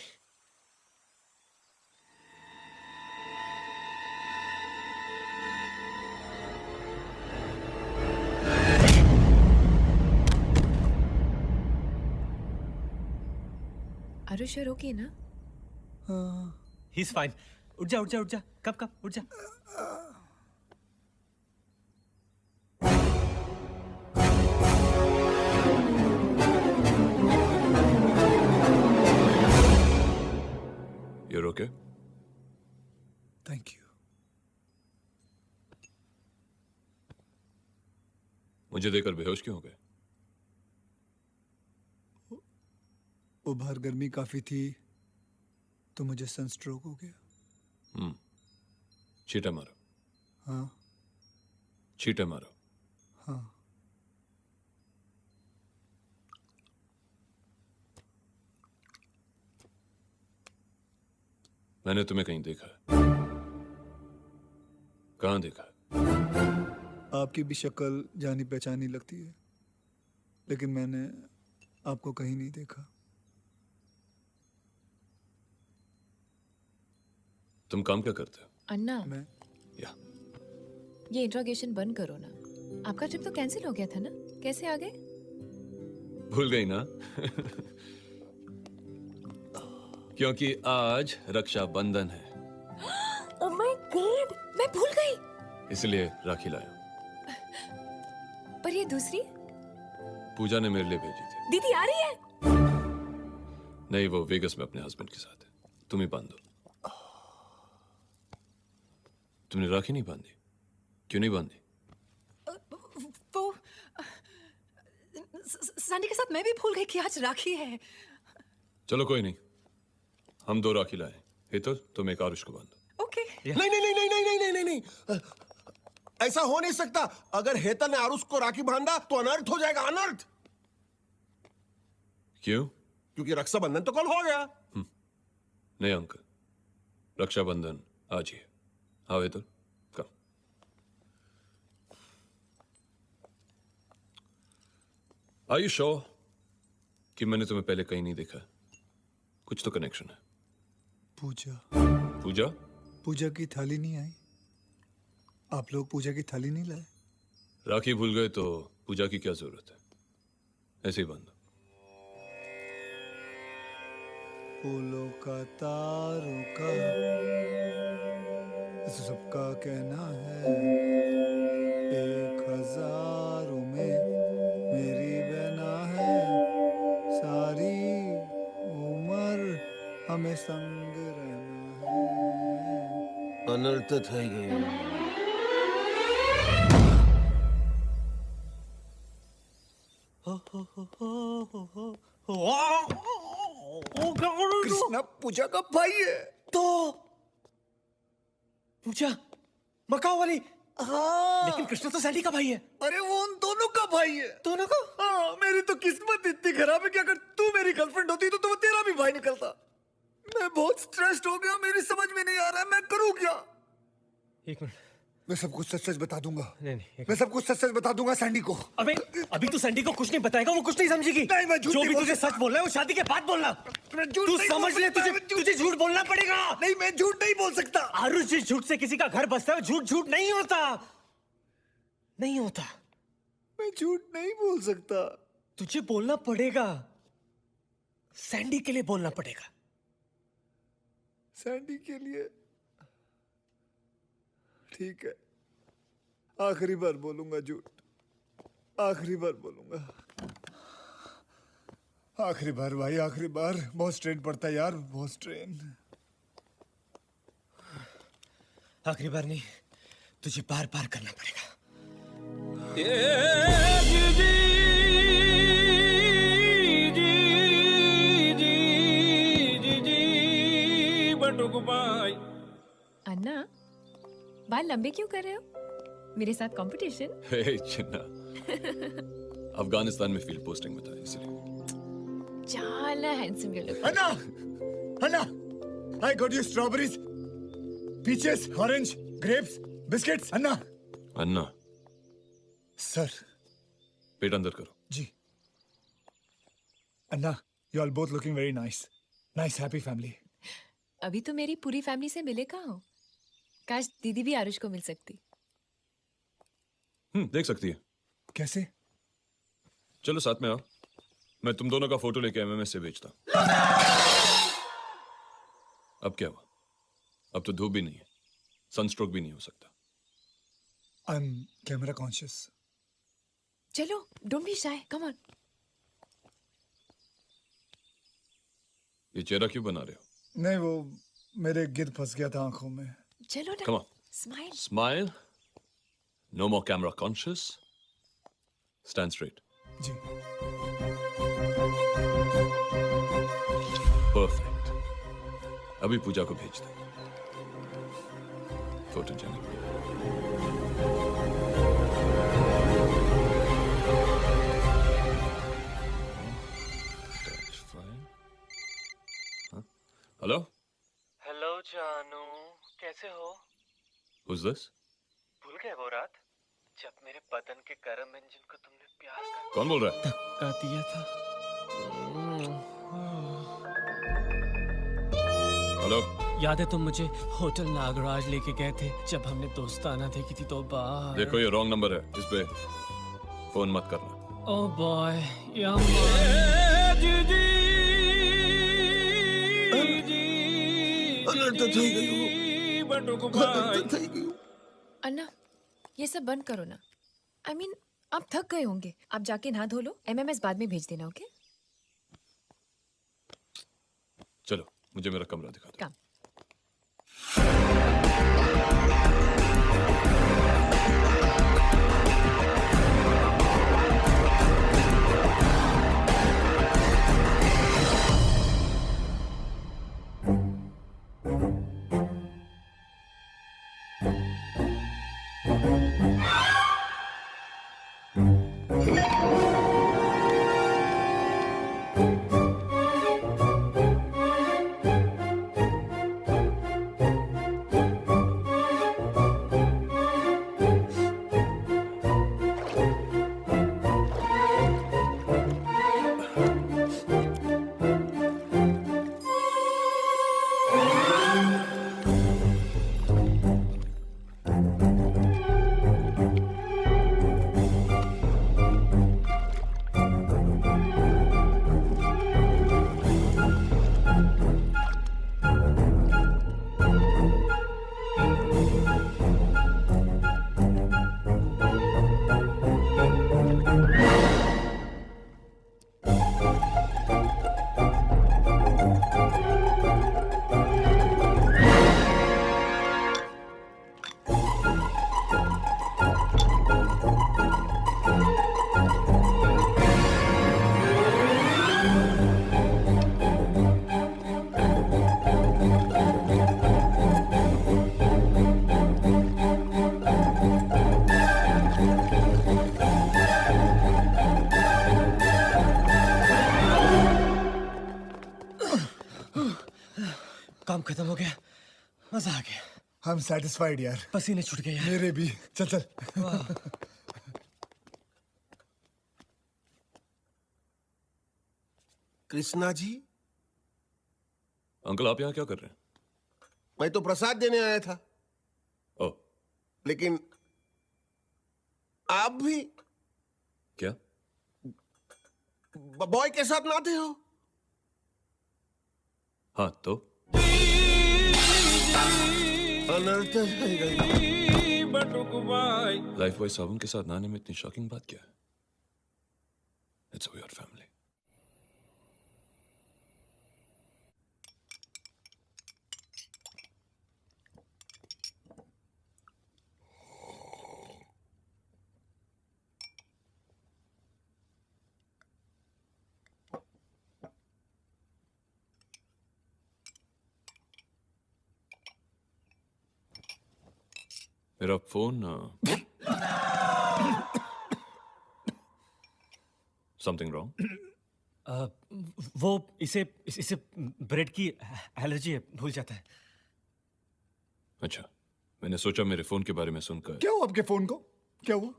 आरुष you're okay ना? He's fine. उठ जा। कब उठ जा। You're okay? Thank you. मुझे देखकर बेहोश क्यों हो गए? वो बाहर गर्मी काफी थी तो मुझे सनस्ट्रोक हो गया। छींटे मारो। हाँ। छींटे मारो। हाँ। मैंने तुम्हें कहीं देखा है। कहाँ देखा है? आपकी भी शक्ल जानी पहचानी लगती है, लेकिन मैंने आपको कहीं नहीं देखा। तुम काम क्या करते हो? अन्ना, मैं ये इंट्रोगेशन बंद करो ना। आपका ट्रिप तो कैंसिल हो गया था ना? कैसे आ गए? भूल गई ना? क्योंकि आज रक्षाबंधन है। ओह माय गॉड, मैं भूल गई। इसलिए राखी लाया। पर ये दूसरी पूजा ने मेरे लिए भेजी थी। दीदी आ रही है? नहीं, वो वेगस में अपने हस्बैंड के साथ है। तुम ही बांध दो। तुमने राखी नहीं बांधी? क्यों नहीं बांधी? वो सनी के साथ मैं भी भूल गई कि आज राखी है। चलो कोई नहीं, हम 2 राखी लाए। हेतल, तुम एक आरुष को बांधो। ओके। नहीं। ऐसा हो नहीं सकता। अगर हेतल ने आरुष को राखी बांधा तो अनर्थ हो जाएगा। अनर्थ। क्यों? क्योंकि रक्षाबंधन तो कल हो गया। नहीं अंकल, रक्षाबंधन आज ही है। हाँ हेतल, कम। Are you sure कि मैंने तुम्हें पहले कहीं नहीं देखा? कुछ तो कनेक्शन है। पूजा पूजा की थाली नहीं आई? आप लोग पूजा की थाली नहीं लाए? राखी भूल गए तो पूजा की क्या जरूरत है? ऐसे ही बांधो। फूलों का तारों का सबका कहना है, 1000 में मेरी बहना है, सारी उम्र हमें संग रहना है। अनर्थ થઈ ગયો। कृष्णा पूजा का भाई है। तो पूजा मकाओ वाली। हाँ लेकिन कृष्णा तो सैंडी का भाई है। अरे वो उन दोनों का भाई है। दोनों का? हाँ मेरी तो किस्मत इतनी खराब है कि अगर तू मेरी गर्लफ्रेंड होती तो तेरा भी भाई निकलता। मैं बहुत स्ट्रेस्ड हो गया, मेरी समझ में नहीं आ रहा है मैं करूँ क्या। एक मिनट, मैं सब कुछ सच सच बता दूंगा। नहीं, मैं सब कुछ सच सच बता दूंगा सैंडी को। अबे अभी तू सैंडी को कुछ नहीं बताएगा, वो कुछ नहीं समझेगी। नहीं, मैं झूठ जो नहीं भी बोल तुझे सकता। सच बोलना है वो शादी के बाद बोलना। मैं झूठ तू नहीं समझ बोल ले, सकता, तुझे झूठ बोलना पड़ेगा। नहीं मैं झूठ नहीं बोल सकता। आरुष, जिस झूठ से किसी का घर बसता है झूठ झूठ नहीं होता, नहीं होता। मैं झूठ नहीं बोल सकता। तुझे बोलना पड़ेगा, सैंडी के लिए बोलना पड़ेगा। सैंडी के लिए ठीक है, आखिरी बार बोलूंगा झूठ, आखिरी बार बोलूंगा। आखिरी बार भाई, आखिरी बार। बहुत स्ट्रेन पड़ता है यार, बहुत स्ट्रेन। आखिरी बार नहीं, तुझे बार बार करना पड़ेगा। अन्ना, बाल लंबे क्यों कर रहे हो? मेरे साथ कंपटीशन? हे चिन्ना, अफगानिस्तान में फील्ड पोस्टिंग में था इसलिए। చాలా हैंडसम यू लुक। अन्ना, अन्ना, I got you strawberries, peaches, orange, grapes, biscuits. अन्ना, अन्ना, सर। पेट अंदर करो। जी। अन्ना, you all both looking very nice. Nice, happy family. अभी तो मेरी पूरी फैमिली से मिले कहाँ हो? काश दीदी भी आरुष को मिल सकती। देख सकती है। कैसे? चलो साथ में आओ, मैं तुम दोनों का फोटो लेके एमएमएस से भेजता। अब क्या हुआ? अब तो धूप भी नहीं है, सनस्ट्रोक भी नहीं हो सकता। I'm camera conscious. चलो, don't be shy, come on. ये चेहरा क्यों बना रहे हो? नहीं वो मेरे गिद्ध फंस गया था आंखों में। चलो ना। Come on. Smile. Smile. No more camera conscious. Stand straight. जी। Perfect. अभी पूजा को भेज दे। Photogenic. That's fine. Huh? Hello? Hello जानू, कैसे हो? Who's this? भूल गए वो रात जब मेरे बदन के गर्म इंजन को तुमने प्यार का कौन बोल रहा है? धक्का दिया था? हेलो? याद है तुम मुझे होटल नागराज लेके गए थे जब हमने दोस्ताना देखी थी तो बाहर। देखो ये रॉन्ग नंबर है, इस पे फोन मत करना। Oh boy, अन्ना, ये सब बंद करो ना। I mean, आप थक गए होंगे, आप जाके नहा धो लो, एमएमएस बाद में भेज देना, ओके? चलो मुझे मेरा कमरा दिखा दो। कम। काम खत्म हो गया, मजा आ गया। हम सेटिस्फाइड यार, पसीने छूट गए यार। मेरे भी। चल चल। कृष्णा जी, अंकल आप यहाँ क्या कर रहे हैं? मैं तो प्रसाद देने आया था। ओ, लेकिन आप भी क्या? बॉय के साथ नाते हो? हाँ तो अनर्थ लाइफ बॉय साबुन के साथ नहाने में इतनी शॉकिंग बात क्या है? It's your family. मेरा फोन समथिंग रॉन्ग? वो इसे ब्रेड की एलर्जी है, भूल जाता है। अच्छा, मैंने सोचा मेरे फोन के बारे में सुनकर। क्या हुआ आपके फोन को? क्या हुआ?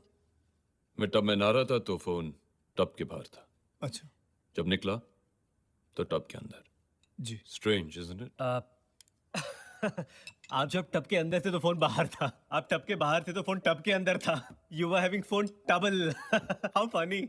मैं टब में नहा रहा था तो फोन टब के बाहर था। अच्छा। जब निकला तो टब के अंदर। जी। Strange isn't it? आप जब टब के अंदर थे तो फोन बाहर था, आप टब के बाहर थे तो फोन टब के अंदर था। You were having phone stubble. How funny.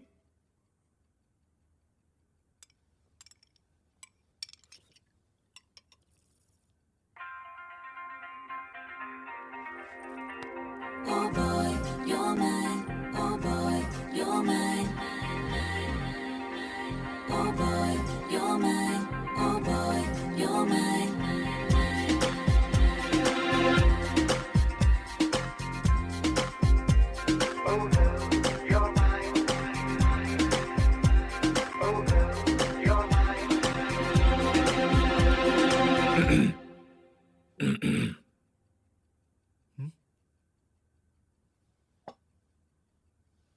Oh boy, you're mine. Oh boy, you're mine. Oh boy, you're mine. Oh boy, you're mine.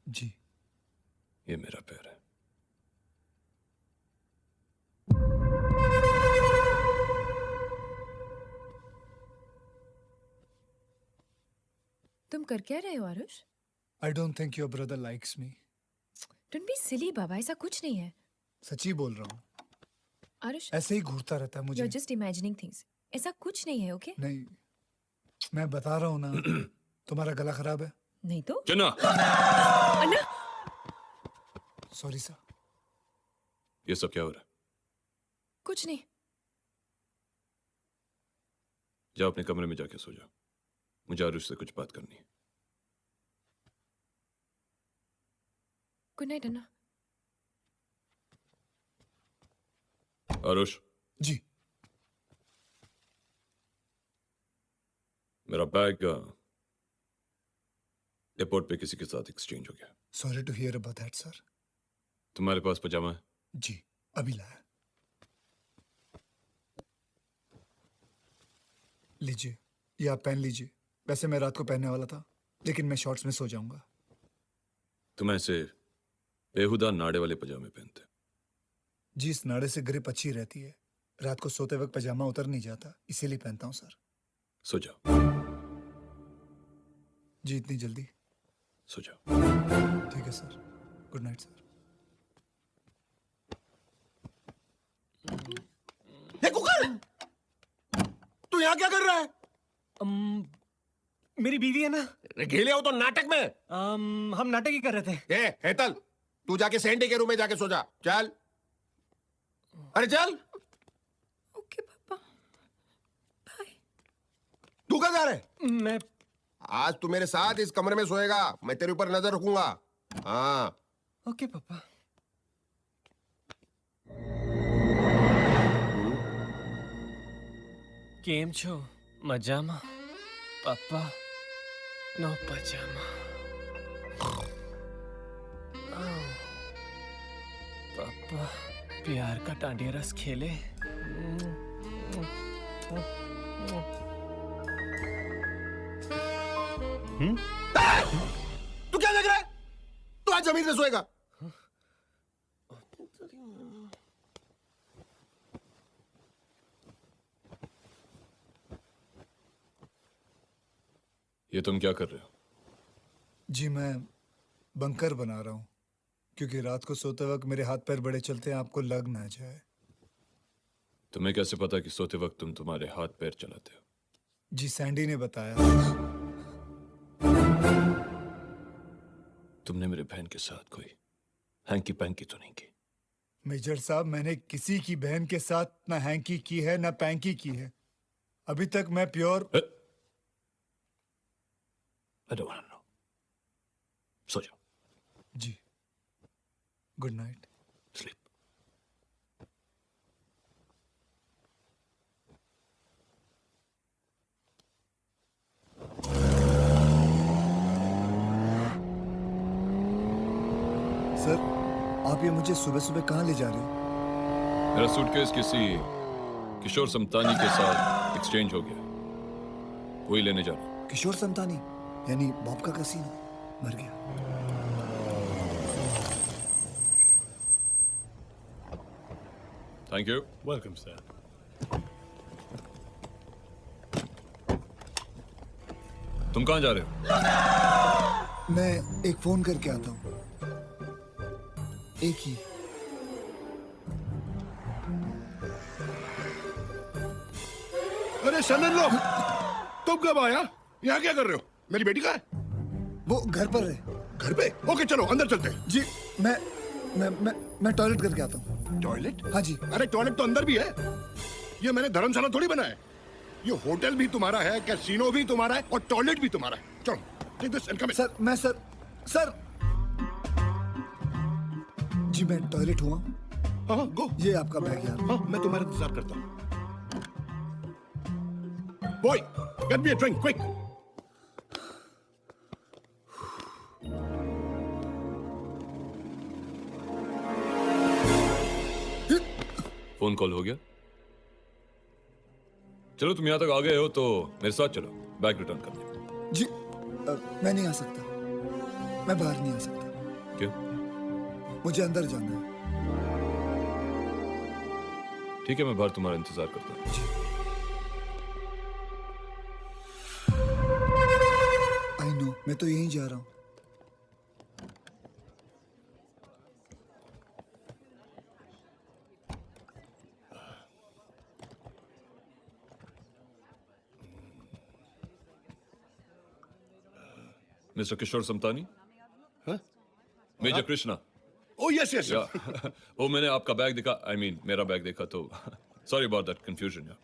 जी। ये मेरा पैर है। तुम कर क्या रहे हो Aarush? I don't think your brother likes me. Don't be silly बाबा, ऐसा कुछ नहीं है। सच्ची बोल रहा हूँ। आरुष, ऐसे ही घूरता रहता है मुझे। you're just imagining things. ऐसा कुछ नहीं है, ओके? नहीं, मैं बता रहा हूँ ना। तुम्हारा गला खराब है? नहीं तो? चन्ना। अन्ना! Sorry sir. ये सब क्या हो रहा है? कुछ नहीं। जाओ अपने कमरे में जाके सो जाओ। मुझे आरुष से कुछ बात करनी है। गुड नाइट अन्ना। आरुष। जी। मेरा बैग एयरपोर्ट पे किसी के साथ एक्सचेंज हो गया। Sorry to hear about that sir. तुम्हारे पास पजामा है? जी, अभी लाया। लीजिए, ये आप पहन लीजिए। वैसे मैं रात को पहनने वाला था, लेकिन मैं शॉर्ट्स में सो जाऊंगा। तुम ऐसे बेहुदा नाड़े वाले पजामे पहनते? जी, इस नाड़े से ग्रिप अच्छी रहती है। रात को सोते वक्त पजामा उतर नहीं जाता, इसीलिए पहनता हूँ सर। सो जाओ। जी, इतनी जल्दी? सो जाओ। ठीक है sir. Good night sir. Hey cooker! तू यहाँ क्या कर रहा है? मेरी बीवी है ना। घेले हो तो नाटक में। हम नाटक ही कर रहे थे। हेतल, तू जाके सैंडी के रूम में जाके सो जा। चल। अरे चल। ओके पापा, बाय। तू कहाँ जा रहा है? मैं आज तू मेरे साथ इस कमरे में सोएगा। मैं तेरे ऊपर नजर रखूंगा। हाँ। ओके पापा। केम छो मजामा पापा नो पजामा। पापा प्यार का टांडिया रस खेले। तू क्या देख रहा है? तू आज जमीन में सोएगा। ये तुम क्या कर रहे हो? जी मैं बंकर बना रहा हूँ क्योंकि रात को सोते वक्त मेरे हाथ पैर बड़े चलते हैं, आपको लग ना जाए। तुम्हें कैसे पता कि सोते वक्त तुम तुम्हारे हाथ पैर चलाते हो? जी सैंडी ने बताया। तुमने मेरे बहन के साथ कोई हैंकी पैंकी तो नहीं की? मेजर साहब, मैंने किसी की बहन के साथ ना हैंकी की है ना पैंकी की है। अभी तक मैं pure. I don't want to know. सो जाओ। जी गुड नाइट। स्लीप। सर, आप ये मुझे सुबह सुबह कहाँ ले जा रहे हो? मेरा सूटकेस किसी किशोर समतानी के साथ एक्सचेंज हो गया, वही लेने जा रहा हूं। किशोर समतानी यानी बॉब का कसीनो मर गया। Thank you. Welcome sir. तुम कहाँ जा रहे हो? मैं एक फोन करके आता हूँ, एक ही। अरे सन इन लॉ, तुम कब आया? यहाँ क्या कर रहे हो? मेरी बेटी कहाँ है? वो घर पर है। घर पे? ओके चलो अंदर चलते हैं। जी मैं टॉयलेट करके आता हूँ। टॉयलेट? हाँ जी। अरे टॉयलेट तो अंदर भी है। ये मैंने धर्मशाला थोड़ी बनाया है। ये होटल भी तुम्हारा है, कैसीनो भी तुम्हारा है और टॉयलेट भी तुम्हारा है। चलो take this and come in. Sir ji मैं टॉयलेट हुआ। हाँ गो। ये आपका बैग यार। हाँ मैं तुम्हारा इंतजार करता हूँ। Boy get me a drink quick. Phone call हो गया? चलो तुम यहाँ तक आ गए हो तो मेरे साथ चलो, बैग रिटर्न करने। जी मैं नहीं आ सकता, मैं बाहर नहीं आ सकता। क्यों? मुझे अंदर जाना है। ठीक है, मैं बाहर तुम्हारा इंतजार करता हूँ। आई नो, मैं तो यहीं जा रहा हूँ। Mister Kishore Samtani? Major Krishna. Oh yes yes. वो मैंने आपका बैग देखा, I mean, मेरा बैग देखा तो सॉरी अबाउट दैट कंफ्यूजन यार।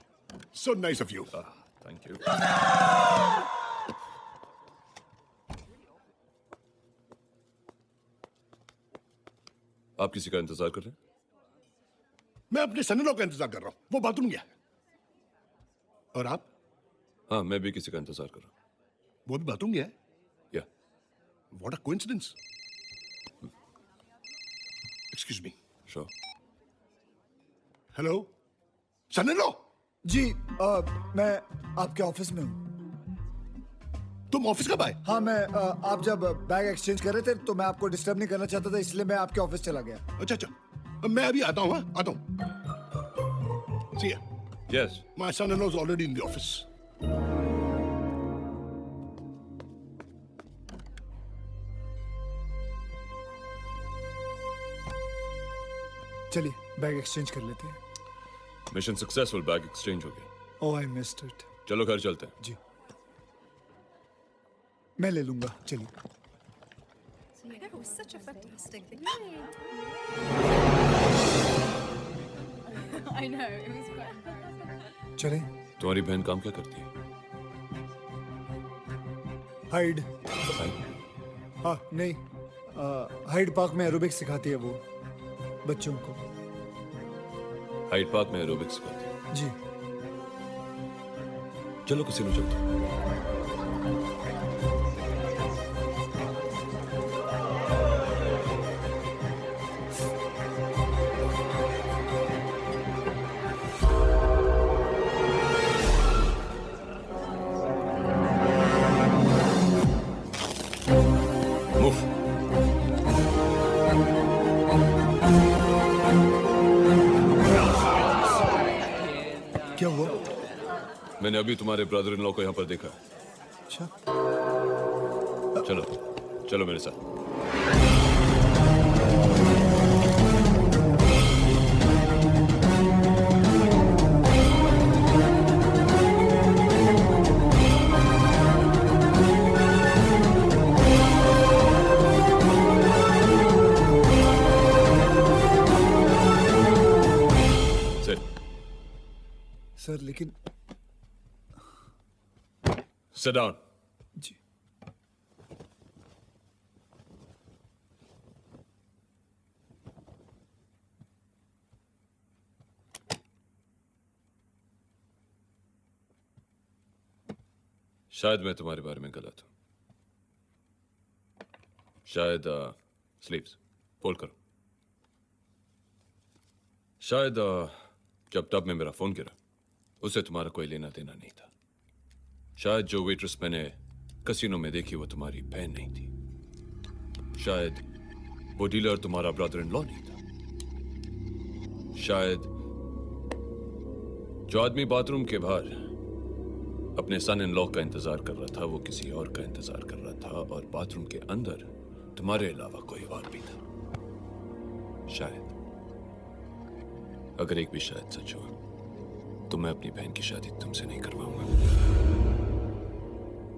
So nice of you. Thank you. आप किसी का इंतजार कर रहे हैं? मैं अपने सन-इन-लॉ का इंतजार कर रहा हूँ, वो बाथरूम गया। और आप? हाँ, मैं भी किसी का इंतजार कर रहा हूँ। वो भी बाथरूम गया है? Yeah. What a coincidence. Excuse me. Sure. Hello? सन-इन-लॉ? जी मैं आपके ऑफिस में हूँ। तुम ऑफिस कब आए? हाँ मैं आप जब बैग एक्सचेंज कर रहे थे तो मैं आपको डिस्टर्ब नहीं करना चाहता था, इसलिए मैं आपके ऑफिस चला गया। अच्छा, मैं अभी आता हूँ। आता हूँ। See ya. Yes. My son-in-law is already in the office. चलिए बैग एक्सचेंज कर लेते हैं। मिशन सक्सेसफुल, बैग एक्सचेंज हो गया। ओह आई मिस्ड इट। चलो घर चलते हैं। जी मैं ले लूंगा, चलिए। That was such a fantastic thing. I know, it was quite. चले। तुम्हारी बहन काम क्या करती है? हाइड। हाइड? हाँ नहीं, हाइड पार्क में एरोबिक्स सिखाती है वो बच्चों को। हाइड पार्क में एरोबिक्स सिखाती है? जी। चलो किसी में चलते हैं। क्या हुआ? मैंने अभी तुम्हारे ब्रदर इन लॉ को यहाँ पर देखा। अच्छा। चलो चलो मेरे साथ। सर लेकिन Sit down. जी शायद मैं तुम्हारे बारे में गलत हूं। शायद स्लीव्स फोल्ड करो। शायद जब टब में मेरा फोन गिरा उससे तुम्हारा कोई लेना देना नहीं था। शायद जो वेट्रेस मैंने कसिनो में देखी वो तुम्हारी बहन नहीं थी। शायद वो डीलर तुम्हारा ब्रदर इन लॉ नहीं था। शायद जो आदमी बाथरूम के बाहर अपने सन इन लॉ का इंतजार कर रहा था वो किसी और का इंतजार कर रहा था और बाथरूम के अंदर तुम्हारे अलावा कोई और भी था। शायद अगर एक भी शायद सच हो तो मैं अपनी बहन की शादी तुमसे नहीं करवाऊंगा।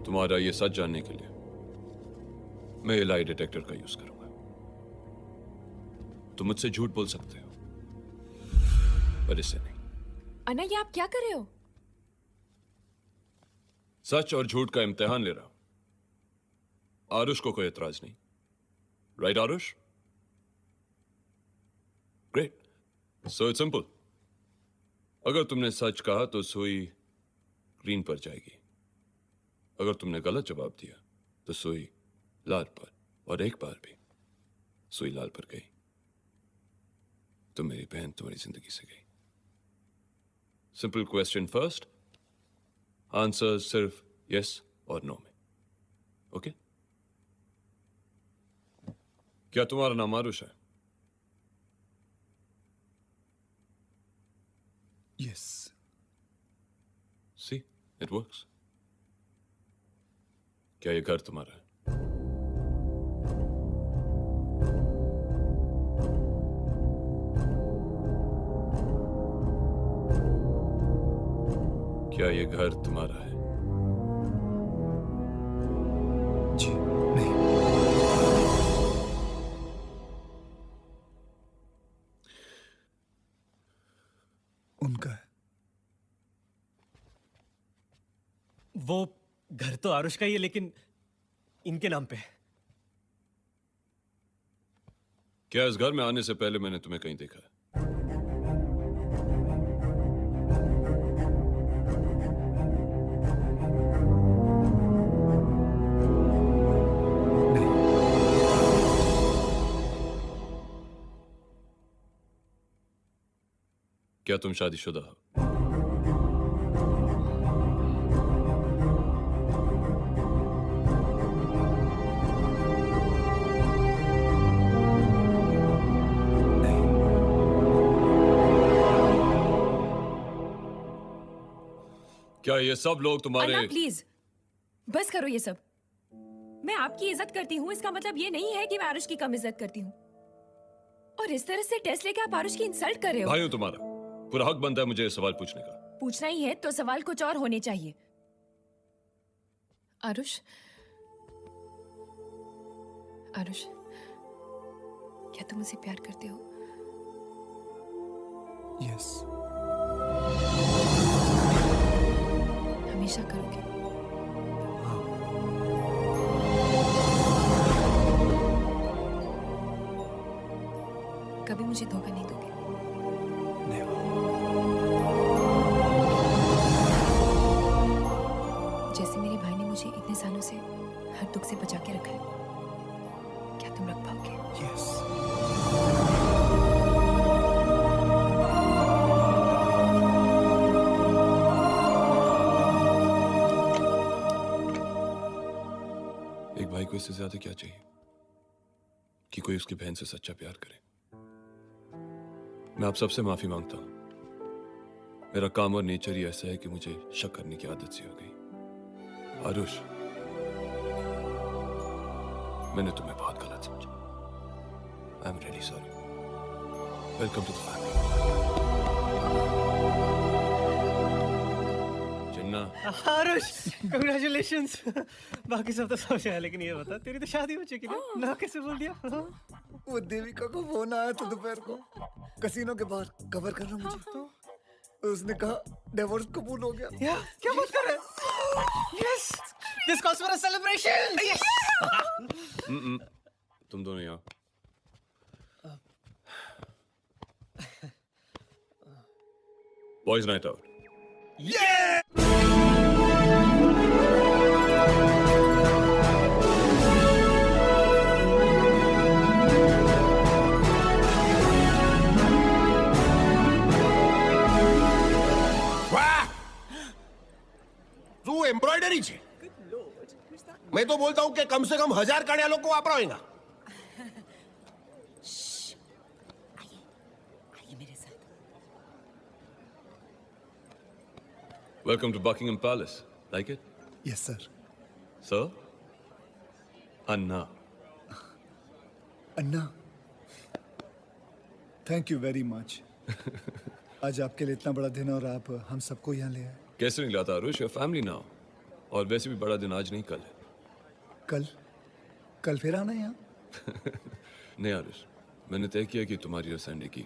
तुम्हारा ये सच जानने के लिए मैं ये लाई डिटेक्टर का यूज करूंगा। तुम मुझसे झूठ बोल सकते हो पर इससे नहीं। अन्ना ये आप क्या कर रहे हो? सच और झूठ का इम्तिहान ले रहा हूं। आरुष को कोई एतराज नहीं, right Aarush? Great. So it's simple. अगर तुमने सच कहा तो सुई ग्रीन पर जाएगी। अगर तुमने गलत जवाब दिया तो सुई लाल पर, और एक बार भी सुई लाल पर गई तो मेरी बहन तुम्हारी जिंदगी से गई। सिंपल क्वेश्चन फर्स्ट, आंसर सिर्फ यस और नो में। ओके? क्या तुम्हारा नाम आरुष है? यस। See it works. क्या ये घर तुम्हारा है? क्या ये घर तुम्हारा है? जी नहीं। उनका है। वो घर तो आरुष का ही है लेकिन इनके नाम पे है। क्या इस घर में आने से पहले मैंने तुम्हें कहीं देखा है? क्या तुम शादीशुदा हो? क्या ये सब लोग तुम्हारे? अन्ना प्लीज बस करो ये सब। मैं आपकी इज्जत करती हूँ इसका मतलब ये नहीं है कि मैं आरुष की कम इज्जत करती हूँ। और इस तरह से टेस्ट लेके आप आरुष की इंसल्ट कर रहे हो। भाई हूं तुम्हारा, पूरा हक बनता है मुझे ये सवाल पूछने का। पूछना ही है तो सवाल कुछ और होने चाहिए। आरुष, आरुष, क्या तुम मुझसे प्यार करते हो? यस। हमेशा करोगे? कभी मुझे धोखा नहीं दोगे? जैसे मेरे भाई ने मुझे इतने सालों से हर दुख से बचा के रखा है, क्या तुम रख पाओगे? यस। एक भाई को इससे ज्यादा क्या चाहिए कि कोई उसकी बहन से सच्चा प्यार करे। मैं आप सबसे माफी मांगता हूं। मेरा काम और नेचर ही ऐसा है कि मुझे शक करने की आदत सी हो गई। आरुष, मैंने तुम्हें बहुत गलत समझा। I am really sorry. Welcome to the family. Jinnah. Aarush, congratulations। बाकी सब तो समझ आया, लेकिन ये बता, तेरी तो शादी हो चुकी है ना? कैसे बोल दिया? वो देविका को फोन आया था दोपहर को, कसीनो के बाहर कवर कर रहा मुझे, तो उसने कहा डिवोर्स कबूल हो गया। क्या बात कर रहे हैं? Yes, this calls for a celebration. Yes. तुम दोनों यहाँ। Boys night out. Yeah! શું એમ્બ્રોઇડરી છે? मैं तो बोलता हूँ कि कम से कम 1000 काड़िया लोग को वापराएगा। Welcome to Buckingham Palace. Like it? Yes, sir. Sir? Anna. Anna, thank you very much. आज आपके लिए इतना बड़ा दिन और आप हम सबको यहाँ ले आए। कैसे नहीं लाता आरुष? Your family now. और वैसे भी बड़ा दिन आज नहीं कल है। कल फिर आना यहाँ? नहीं आरुष, मैंने तय किया कि तुम्हारी और सैंडी की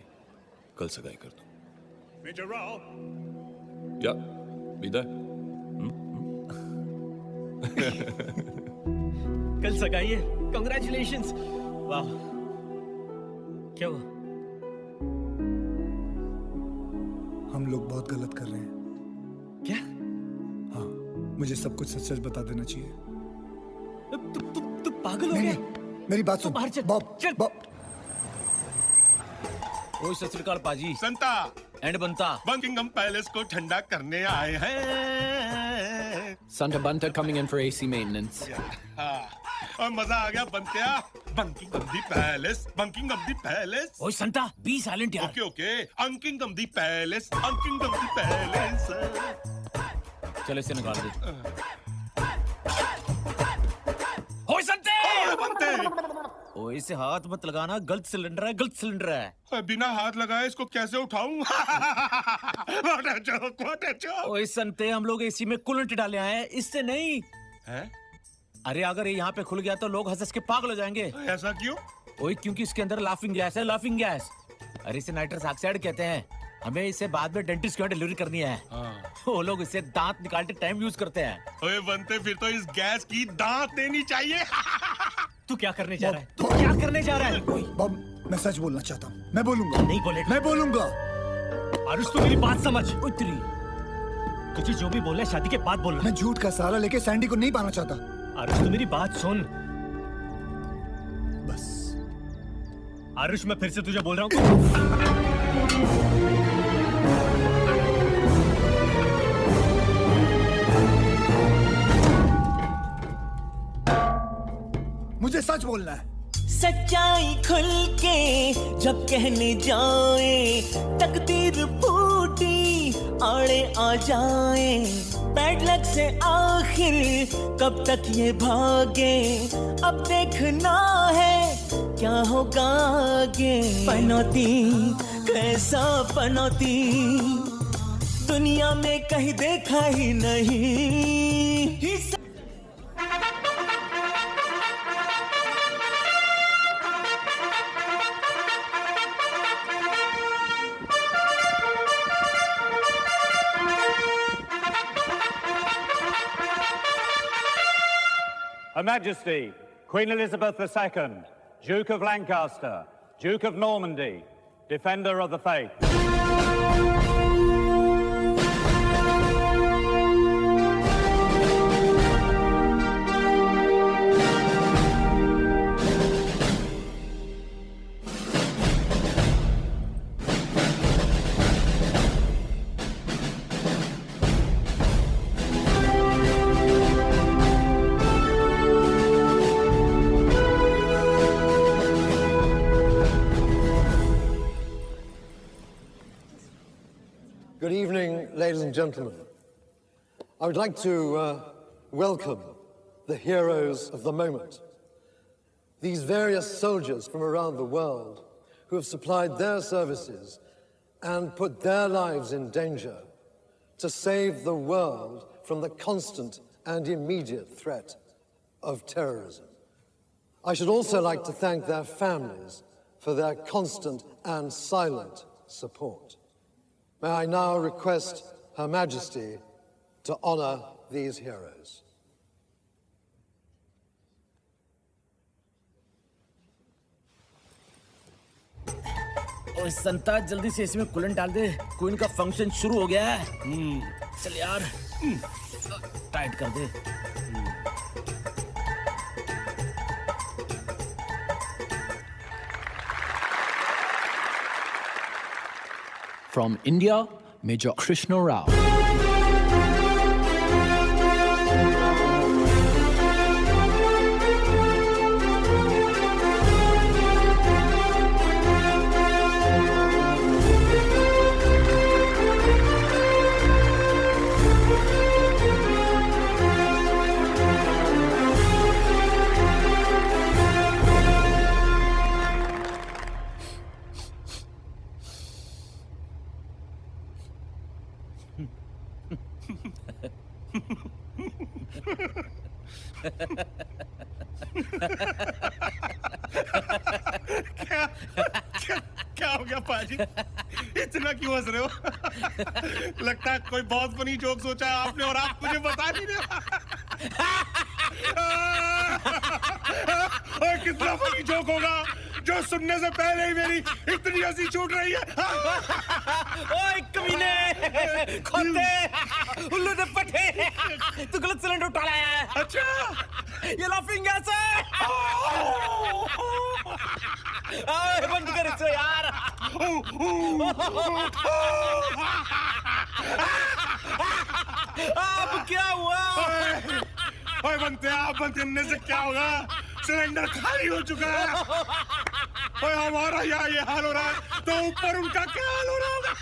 कल सगाई कर दूं। या विदा। कल सगाई है। Congratulations। वाह, क्या हुआ? हम लोग बहुत गलत कर रहे हैं। क्या? हाँ, मुझे सब कुछ सच सच बता देना चाहिए। तू पागल हो गया? मेरी बात सुन। बाहर चल। बॉब, चल। बॉब। ओए सत श्री अकाल पाजी। संता एंड बनता। बकिंगम पैलेस को ठंडा करने आए हैं। Santa Bunta coming in for AC maintenance. हाँ, और मजा आ गया बनतिया। बकिंगम दी पैलेस, बकिंगम दी पैलेस। ओए संता, बी साइलेंट यार। ओके ओके, अंकिंगम दी पैलेस, अंकिंगम दी पैलेस। चल इसे निकाल दे। ओए संते! ओए बनते! ओए इसे हाथ मत लगाना, गलत सिलेंडर है, गलत सिलेंडर है। बिना हाथ लगाए इसको कैसे उठाऊं? What a joke, what a joke! ओए संते, हम लोग एसी में कूलेंट डाले आए हैं, इससे नहीं। हैं? अरे अगर ये यहाँ पे खुल गया तो लोग हंस के पागल हो जाएंगे। ऐसा क्यों? ओए क्योंकि इसके अंदर लाफिंग गैस है, लाफिंग गैस। अरे इसे नाइट्रस ऑक्साइड कहते हैं। हमें इसे बाद में डेंटिस्ट को डिलीवरी करनी है। वो लोग इसे दांत निकालते टाइम यूज करते हैं। ओए बनते, फिर तो इस गैस की दांत देनी चाहिए। तू क्या करने जा रहा है? तू क्या करने जा रहा है? बॉब, मैं सच बोलना चाहता हूँ। मैं बोलूंगा। नहीं बोलेगा। मैं बोलूंगा। आरुष, तू मेरी बात समझ। उतरी। तुझे जो भी बोलना है शादी के बाद बोलना। मैं झूठ का सहारा लेके सैंडी को नहीं पाना चाहता। आरुष, तू मेरी बात सुन। बस। आरुष, मैं फिर से तुझे बोल रहा हूँ। मुझे सच बोलना है। सच्चाई खुल के जब कहने जाए, तकदीर फूटी आड़े आ जाए। बैड लक से आखिर कब तक ये भागे, अब देखना है क्या होगा आगे। पनौती कैसा पनौती, दुनिया में कहीं देखा ही नहीं। Her Majesty, Queen Elizabeth II, Duke of Lancaster, Duke of Normandy, Defender of the Faith. Good evening, ladies and gentlemen. I would like to welcome the heroes of the moment. these various soldiers from around the world who have supplied their services and put their lives in danger to save the world from the constant and immediate threat of terrorism. I should also like to thank their families for their constant and silent support. May I now request Her Majesty to honor these heroes. ओए संता, जल्दी से इसमें coolant डाल दे, queen का function शुरू हो गया है। चल यार, टाइट कर दे। From India, Major Krishna Rao. क्या हो गया पाजी? इतना क्यों हंस रहे हो? लगता है कोई बहुत फनी जोक सोचा है आपने और आप मुझे बता नहीं रहे। और कितना फनी जोक होगा जो सुनने से पहले ही मेरी इतनी हंसी छूट रही है। ओए कमीने, खोते, उल्लू दे पट्टे, तू गलत सिलेंडर उठा लाया है। अच्छा, ये लाफिंग गैस है। बंद कर इसे यार। अब क्या हुआ? ओए बनते, आप बंद करने से क्या होगा? सिलेंडर खाली हो चुका है। ओए हमारा यहाँ ये हाल हो रहा है तो ऊपर उनका क्या हाल हो रहा होगा?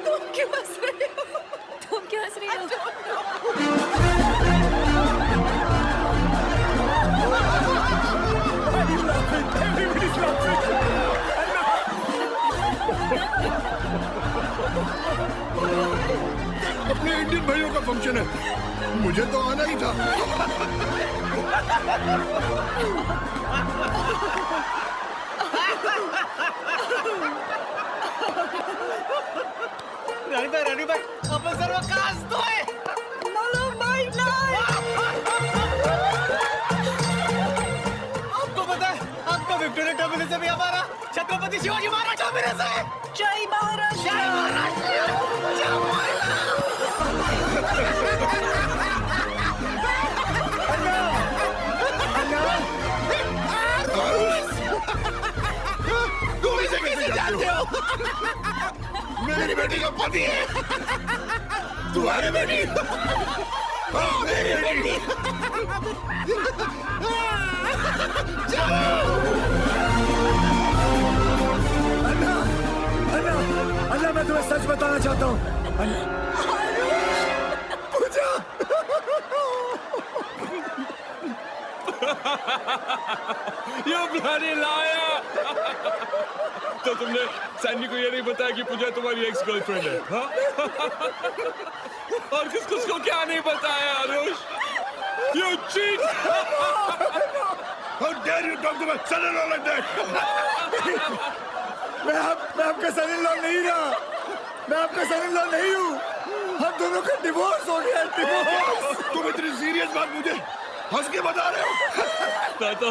तुम क्यों हंस रहे हो? तुम क्यों हंस रही हो? अपने इंडियन भाइयों का फंक्शन है, मुझे तो आना ही था। रानी भाई, अपन सर्व कास्ट तो है। आपको पता है, आपका विक्टोरिया टर्मिनस से भी हमारा छत्रपति शिवाजी महाराज टर्मिनस है। जय महाराज, जय महाराज, जय तुम इसे कैसे जानते हो? मेरी बेटी का पति है। तुम्हारी बेटी? हाँ, मेरी बेटी। अन्ना, अन्ना, अन्ना, मैं तुम्हें सच बताना चाहता हूँ। पूजा। You bloody liar! तो तुमने सैनी को ये नहीं बताया कि पूजा तुम्हारी एक्स गर्लफ्रेंड है, हाँ? और किसको क्या नहीं बताया, Aarush? You cheat! How dare you talk to my son-in-law like that? मैं आपका son-in-law नहीं रहा। मैं आपका son-in-law नहीं हूँ। हम दोनों का डिवोर्स हो गया, डिवोर्स। तुम इतनी सीरियस बात मुझे हंस के बता रहे हो? तो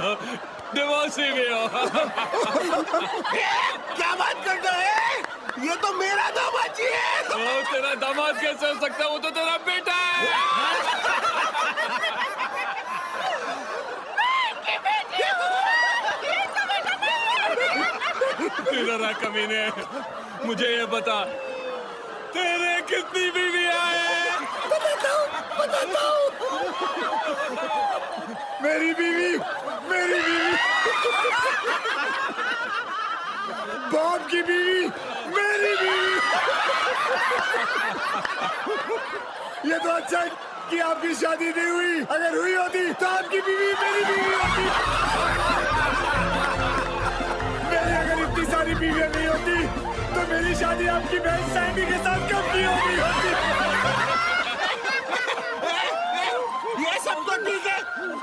डिवोर्स ही गया। क्या बात करता है? ये तो मेरा दामाद जी है। तेरा दामाद कैसे हो सकता है? वो तो तेरा बेटा है। इधर आ कमीने, मुझे ये बता, तेरे कितनी बीवियां हैं? बताता हूँ। मेरी बीवी, बाप की बीवी, मेरी बीवी। ये तो अच्छा है कि आपकी शादी नहीं हुई, अगर हुई होती तो आपकी बीवी मेरी बीवी होती। मेरी अगर इतनी सारी बीवियां नहीं होती तो मेरी शादी आपकी बहन सैंडी के साथ कब की होती। ये सब तो ठीक है,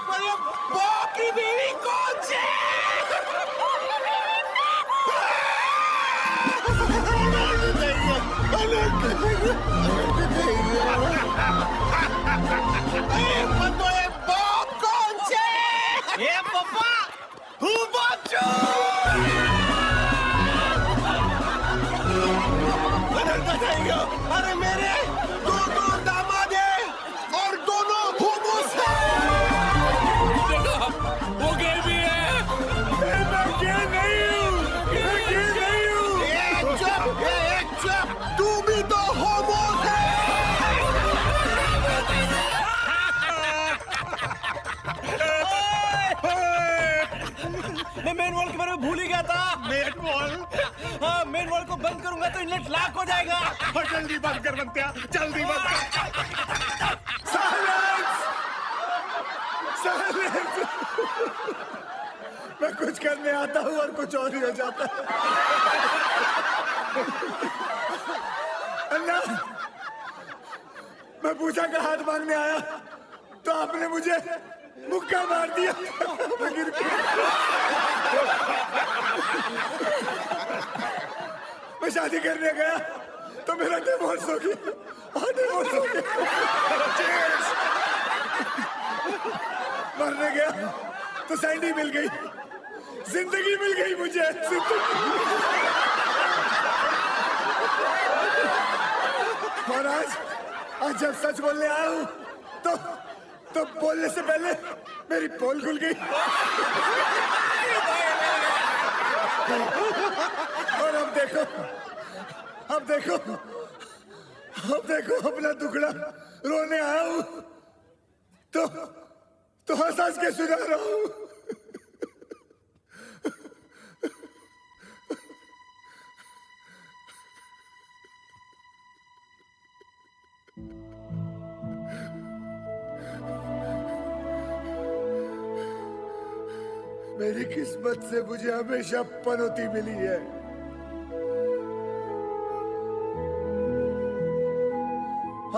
पर ये बाप की बीवी कौन सी? बाप कौन से? ये पप्पा, तू बाप अरे मेरे दो दामाद हैं और दोनों हुमूस हैं। वो गे भी है। मैं गे नहीं हूँ। एक चुप, तू भी तो होमोस है। मैं मेन वॉल के बारे में भूल ही गया था। Main wall? हाँ, मेन वॉल को बंद करूंगा तो इनलेट लॉक हो जाएगा। जल्दी बंद कर बनते, जल्दी बंद कर। साइलेंस। मैं कुछ करने आता हूँ और कुछ और ही हो जाता है। अन्ना, मैं पूछा का हाथ मांगने आया तो आपने मुझे मुक्का मार दिया। मैं गिर गया। मैं शादी करने गया तो मेरा डिवोर्स हो गया। डिवोर्स हो गया। मरने गया तो सैंडी मिल गई, जिंदगी मिल गई मुझे। और आज जब सच बोलने आया हूं तो बोलने से पहले मेरी पोल खुल गई। और अब देखो अपना टुकड़ा रोने आया हूं तो हंस के सुना रहा हूं। मेरी किस्मत से मुझे हमेशा पनौती मिली है।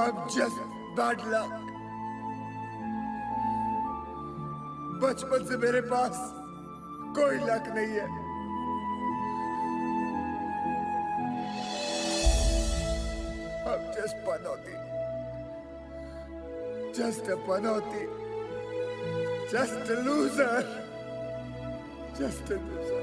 I'm just bad luck। बचपन से मेरे पास कोई लक नहीं है। I'm just Panauti, just a Panauti, just a loser, just a loser।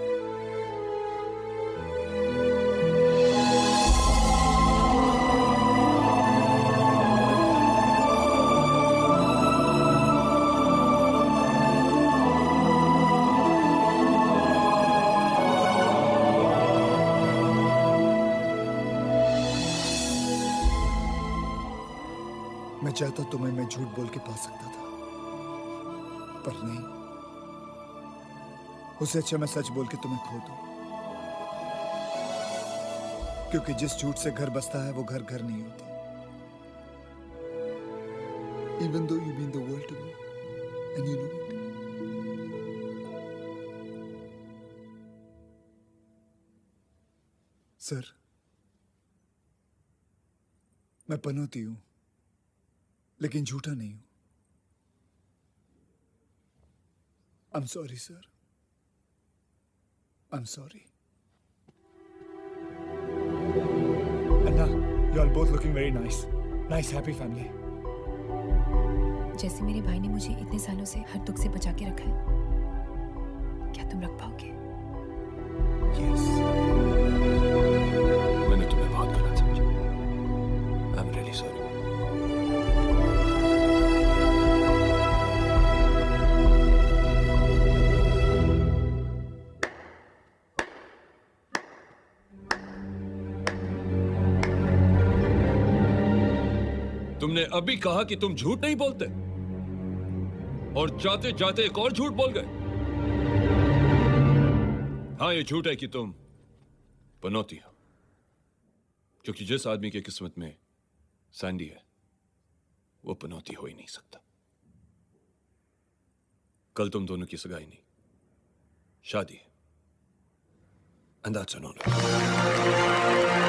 मैं चाहता तुम्हें मैं झूठ बोल के पा सकता था, पर नहीं। उससे अच्छा मैं सच बोल के तुम्हें खो दूं, क्योंकि जिस झूठ से घर बसता है वो घर नहीं होता। Even though you mean the world to me and you know it। Sir, मैं पनौती हूं लेकिन झूठा नहीं हूं। I'm sorry, sir। I'm sorry। Anna, you all both looking very nice. Nice, happy family। जैसे मेरे भाई ने मुझे इतने सालों से हर दुख से बचा के रखा है, क्या तुम रख पाओगे? Yes। मैंने तुम्हें बहुत गलत समझा। I'm really sorry। तुमने अभी कहा कि तुम झूठ नहीं बोलते, और जाते जाते एक और झूठ बोल गए। हाँ, ये झूठ है कि तुम पनौती हो, क्योंकि जिस आदमी की किस्मत में सैंडी है वो पनौती हो ही नहीं सकता। कल तुम दोनों की सगाई नहीं, शादी है, and that's an honor.